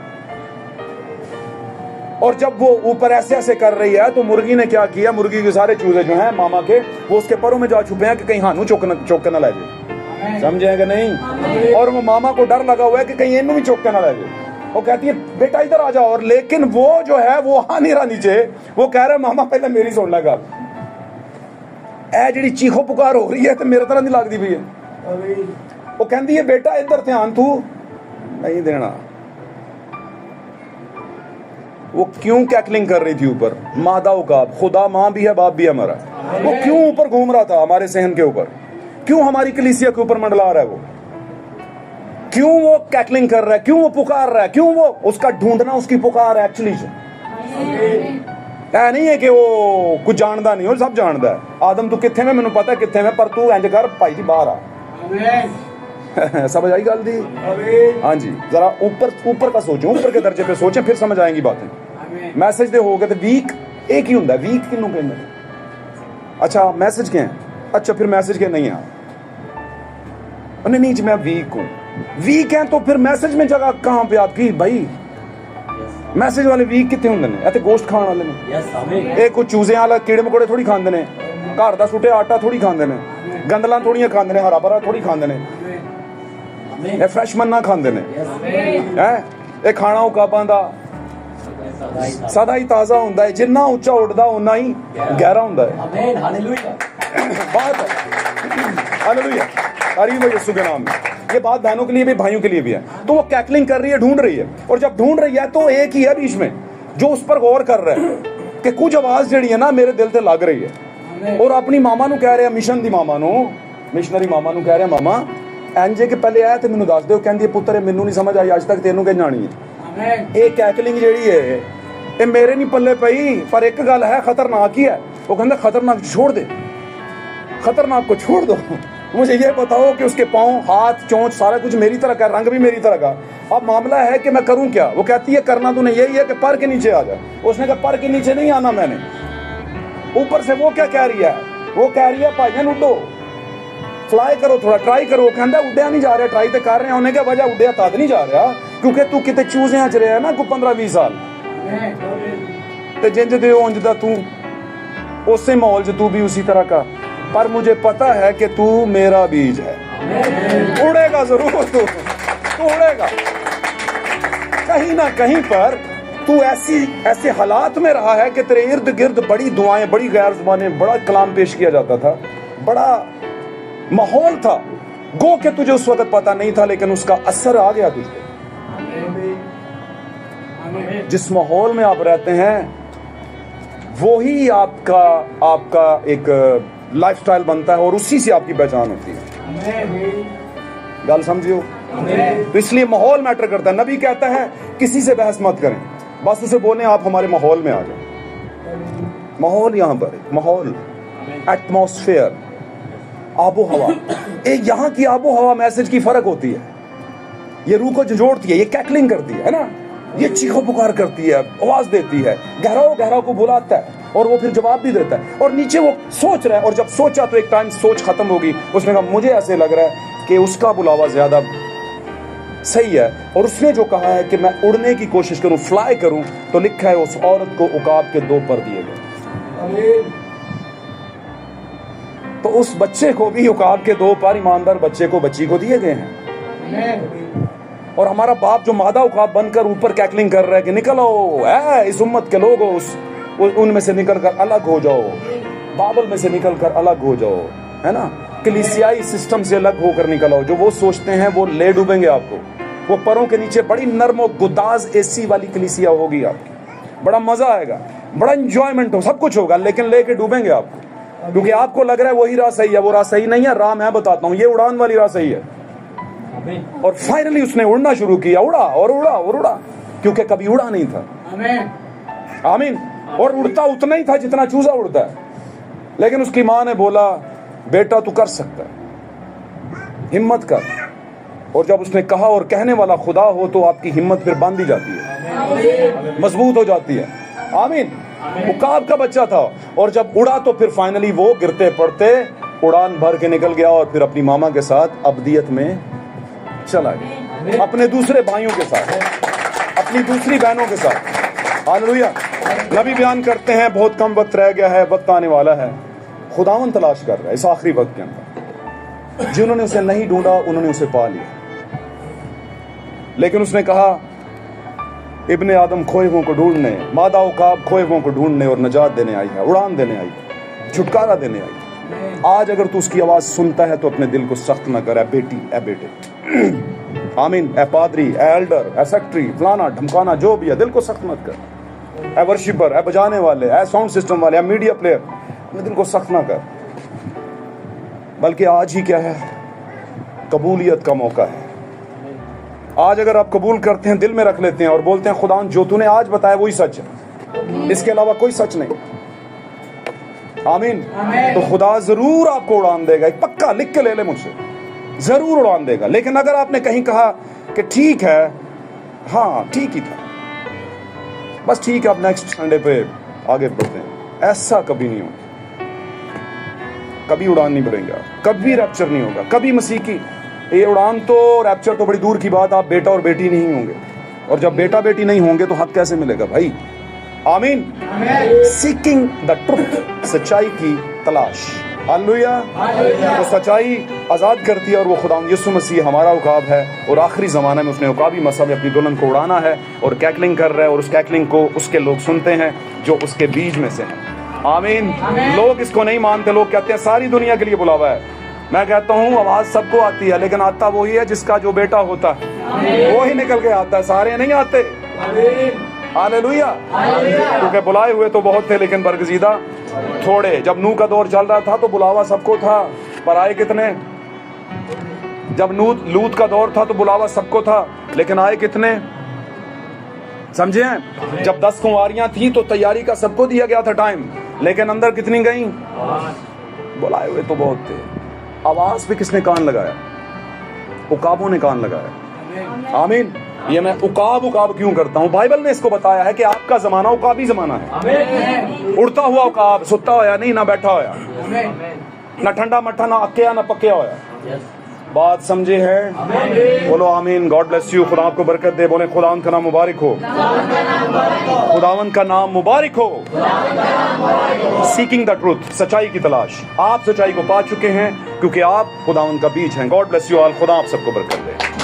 और जब वो ऊपर ऐसे ऐसे कर रही है तो मुर्गी ने क्या किया, मुर्गी के सारे चूजे जो हैं मामा के, वो उसके परों में जा छुपे हैं कि कहीं हानू चौक न ले जाए। समझे कि नहीं? और वो मामा को डर लगा हुआ है कि कहीं इन्हू भी चौक न ले जाए। وہ کہتی ہے بیٹا ادھر آ جاؤ, اور لیکن وہ جو ہے وہ آ نہیں رہا نیچے, وہ کہہ رہا ہے ماما پہلے میری سن لے گل, اے جڑی چیخو پکار ہو رہی ہے تو میرے طرح نہیں لگتی پئی ہے. وہ کہندی ہے بیٹا ادھر دھیان تو نہیں دینا. وہ کیوں کیکلنگ کر رہی تھی اوپر؟ مادہ عقاب, خدا ماں بھی ہے باپ بھی ہے ہمارا, وہ کیوں اوپر گھوم رہا تھا ہمارے صحن کے اوپر؟ کیوں ہماری کلیسیا کے اوپر منڈلا رہا ہے وہ؟ کیوں وہ کیکلنگ کر رہا ہے؟ کیوں وہ پکار رہا ہے؟ کیوں وہ اس کا ڈھونڈنا اس کی پکار ہے ایکچولی جو نہیں ہے کہ وہ کچھ جاندا نہیں, وہ سب جاندا ہے. آدم تو کتنے میں مینوں پتا ہے کتنے میں, پر تو انج کر بھائی جی باہر آ. سمجھ آئی گل دی؟ ہاں جی, ذرا اوپر کا سوچیں, اوپر کے درجے پہ سوچیں, پھر سمجھ آئیں گی باتیں. میسج دے ہو گئے تو ویک ایک ہی ہوندا ہے, ویک کنوں کہندے ہیں؟ اچھا میسج کیا ہے؟ اچھا پھر میسج کیا نہیں ہے؟ نہیں جی میں ویک ہوں. ویک ہیں تو پھر میسج میں جگہ کہاں پہ آپ کی بھائی؟ میسج والے ویک کتنے ہوندے نے؟ ایتھے گوشت کھان والے نے, اے کوئی چوزے والا کیڑے مکوڑے تھوڑی کھاندے نے, گھر دا سٹے آٹا تھوڑی کھاندے نے, گندلاں تھوڑیاں کھاندے نے, ہرا بھرا تھوڑی کھاندے نے, اے فریش منا کھاندے نے. اے کھانا عقاباں دا سدا ہی تازہ ہوندا ہے, جننا اونچا اڑدا اوننا ہی گہرا ہوندا ہے. بات ہاللویا, تعریف ہو یسوع کے نام میں. یہ بات بہنوں کے لیے بھی بھائیوں کے لیے بھی ہے. تو وہ کیکلنگ کر رہی ہے, ڈھونڈ رہی ہے, اور جب ڈھونڈ رہی ہے تو ایک ہی ہے بیچ میں جو اس پر غور کر رہا ہے کہ کچھ آواز جڑی ہے نا میرے دل تے لگ رہی ہے. اور اپنی ماما نو کہہ رہے ہیں, مشن دی ماما نو, مشنری ماما نو کہہ رہے ہیں ماما اینجے کہ پہلے آیا تے مینوں دس دیو. کہندی ہے پتر مینوں نہیں سمجھ آئی اج تک, تینوں کہ جانی ہے. اے کیکلنگ جیڑی ہے اے میرے نہیں پلے پئی, پر ایک گل ہے خطرناک ہی ہے. وہ کہندا خطرناک چھوڑ دے, خطرناک کو چھوڑ دو, مجھے یہ بتاؤ کہ اس کے پاؤں ہاتھ چونچ سارا کچھ میری طرح کا, رنگ بھی میری طرح کا. اب معاملہ ہے کہ میں کروں کیا؟ وہ کہتی ہے کرنا تو نے یہی ہے کہ پر کے نیچے آ جا. اس نے کہا پر کے نیچے نہیں آنا میں نے. اوپر سے وہ کیا کہہ رہی ہے؟ وہ کہہ رہی ہے بھائیان اڈو, فلائی کرو, تھوڑا ٹرائی کرو. وہ کہندا اڈیا نہیں جا رہا, ٹرائی تے کر رہے ہیں. انہیں کہا وجہ اڈیا تد نہیں جا رہا کیونکہ تو کتے چوزیاں چ رہا ہے نا کو 15-20 سال, تے جنج دے اونج دا تو اسی ماحول جو تو بھی اسی طرح کا. پر مجھے پتا ہے کہ تو میرا بیج ہے, اڑے گا ضرور, تو اڑے گا کہیں نہ کہیں پر. تو ایسے حالات میں رہا ہے کہ تیرے ارد گرد بڑی دعائیں, بڑی غیر زبانیں, بڑا کلام پیش کیا جاتا تھا, بڑا ماحول تھا, گو کہ تجھے اس وقت پتا نہیں تھا, لیکن اس کا اثر آ گیا تجھے. جس ماحول میں آپ رہتے ہیں وہی آپ کا ایک لائف سٹائل بنتا ہے, اور اسی سے آپ کی پہچان ہوتی ہے. گل سمجھیو؟ تو اس لیے ماحول میٹر کرتا ہے. نبی کہتا ہے کسی سے بحث مت کریں, بس اسے بولیں آپ ہمارے ماحول میں آ جائیں. ماحول یہاں پر ماحول, ایٹماسفیئر, آب و ہوا. ایک یہاں کی آب و ہوا میسج کی فرق ہوتی ہے. یہ روح کو جھنجھوڑتی ہے, یہ کیکلنگ کرتی ہے نا, یہ چیخو پکار کرتی ہے, آواز دیتی ہے, گہرا کو بلاتا ہے, اور وہ پھر جواب بھی دیتا ہے. اور نیچے وہ سوچ رہا ہے, اور جب سوچا تو ایک ٹائم سوچ ختم ہوگی. اس نے کہا مجھے ایسے لگ رہا ہے کہ اس کا بلاوا زیادہ صحیح ہے, اور اس نے جو کہا ہے کہ میں اڑنے کی کوشش کروں, فلائی کروں, تو لکھا ہے اس عورت کو عقاب کے 2 پر دیے گئے. تو اس بچے کو بھی عقاب کے 2 پر, ایماندار بچے کو, بچی کو دیے گئے ہیں. اور ہمارا باپ جو مادہ عقاب بن کر اوپر کیکلنگ کر رہا ہے کہ نکلو اے اس امت کے لوگوں, ان میں سے نکل کر الگ ہو جاؤ, بابل میں سے نکل کر الگ ہو جاؤ, ہے نا, کلیسیائی سسٹم سے الگ ہو کر نکل آؤ. جو وہ سوچتے ہیں وہ لے ڈوبیں گے آپ کو. وہ پروں کے نیچے بڑی نرم و گداز اے سی والی کلیسیا ہوگی آپ کی, بڑا مزہ آئے گا, بڑا انجوائمنٹ ہو, سب کچھ ہوگا, لیکن لے کے ڈوبیں گے آپ کو, کیونکہ آپ کو لگ رہا ہے وہی راہ صحیح ہے. وہ راہ صحیح نہیں ہے, راہ میں بتاتا ہوں, یہ اڑان والی راہ صحیح ہے. اور فائنلی اس نے اڑنا شروع کیا, اڑا اور اڑا اور اڑا, کیونکہ کبھی اڑا نہیں تھا. آمین. اور اڑتا اتنا ہی تھا جتنا چوزا اڑتا ہے. لیکن اس کی ماں نے بولا بیٹا تو کر سکتا ہے, ہمت کر. اور جب اس نے کہا, اور کہنے والا خدا ہو تو آپ کی ہمت پھر باندھی جاتی ہے, مضبوط ہو جاتی ہے. آمین. عقاب کا بچہ تھا, اور جب اڑا تو پھر فائنلی وہ گرتے پڑتے اڑان بھر کے نکل گیا, اور پھر اپنی ماما کے ساتھ ابدیت میں چلا گیا, اپنے دوسرے بھائیوں کے ساتھ, اپنی دوسری بہنوں کے ساتھ. ہاللویا. نبی بیان کرتے ہیں بہت کم وقت رہ گیا ہے, وقت آنے والا ہے, خداوند تلاش کر رہا ہے اس آخری وقت کے اندر. جنہوں نے اسے نہیں ڈھونڈا انہوں نے اسے پا لیا. لیکن اس نے کہا इब्ने आदम खोए हुओं को ढूंढने, मादा उकाब खोए हुओं को ढूंढने और नजात देने आई है, उड़ान देने आई है, छुटकारा देने आई है। आज अगर तू उसकी आवाज सुनता है तो अपने दिल को सख्त ना कर, ए बेटी ए बेटे, आमीन, ए पादरी, ए एल्डर, ए सेक्रेटरी, फलाना ढमकाना जो भी है, दिल को सख्त मत कर। ए वर्शिपर, ए बजाने वाले, ए साउंड सिस्टम वाले, ए मीडिया प्लेयर, अपने दिल को सख्त ना कर। बल्कि आज ही क्या है, कबूलियत का मौका है। आज अगर आप कबूल करते हैं, दिल में रख लेते हैं और बोलते हैं खुदा जो तूने आज बताया वही सच है, इसके अलावा कोई सच नहीं, आमीन, तो खुदा जरूर आपको उड़ान देगा। एक पक्का लिख के ले ले मुझसे, जरूर उड़ान देगा। लेकिन अगर आपने कहीं कहा कि ठीक है, हाँ ठीक ही था, बस ठीक है, अब नेक्स्ट संडे पे आगे बढ़ते हैं, ऐसा कभी नहीं होगा। कभी उड़ान नहीं बढ़ेगा, कभी रैप्चर नहीं होगा, कभी मसीह की ये उड़ान तो, रैप्चर तो बड़ी दूर की बात, आप बेटा और बेटी नहीं होंगे, और जब बेटा बेटी नहीं होंगे तो हक कैसे मिलेगा भाई, आमीन। सीकिंग द ट्रुथ, सच्चाई की तलाश, हालेलुया। तो सच्चाई आज़ाद करती है और वो खुदा यीशु मसीह हमारा उकाब है, और आखिरी ज़माने में उसने उकाबी मसहब में अपनी दुल्हन को उड़ाना है और कैकलिंग कर रहा है, और उस कैकलिंग को उसके लोग सुनते हैं जो उसके बीज में से हैं, आमीन। लोग इसको नहीं मानते, लोग कहते हैं सारी दुनिया के लिए बुलावा है। मैं कहता हूँ आवाज़ सबको आती है, लेकिन आता वही है जिसका जो बेटा होता है, वो ही निकल के आता है, सारे नहीं आते, हालेलुया। क्योंकि बुलाए हुए तो बहुत थे लेकिन बरगजीदा थोड़े। जब नूह का दौर चल रहा था तो बुलावा सबको था, पर आए कितने? जब लूत का दौर था तो बुलावा सबको था, लेकिन आए कितने? समझे? जब 10 कुंवारियां थी तो तैयारी का सबको दिया गया था टाइम, लेकिन अंदर कितनी गई? बुलाए हुए तो बहुत थे। आवाज पे किसने कान लगाया? उकाबों ने कान लगाया, आमीन। ये मैं उकाब क्यों करता हूँ? बाइबल ने इसको बताया है कि आपका जमाना उकाबी जमाना है। उड़ता हुआ उकाब, सुता होया नहीं, ना बैठा होया, ना ठंडा मट्ठा, ना अक्या ना पक्या होया। बात समझे है? बोलो आमीन। God bless you. खुदा आपको बरकत दे। बोले खुदावंद का नाम मुबारक हो, खुदावंद का नाम मुबारक हो। सीकिंग द ट्रूथ, सच्चाई की तलाश। आप सच्चाई को पा चुके हैं क्योंकि आप खुदावंद का बीज हैं। God bless you all. खुदा आप सबको बरकत दे।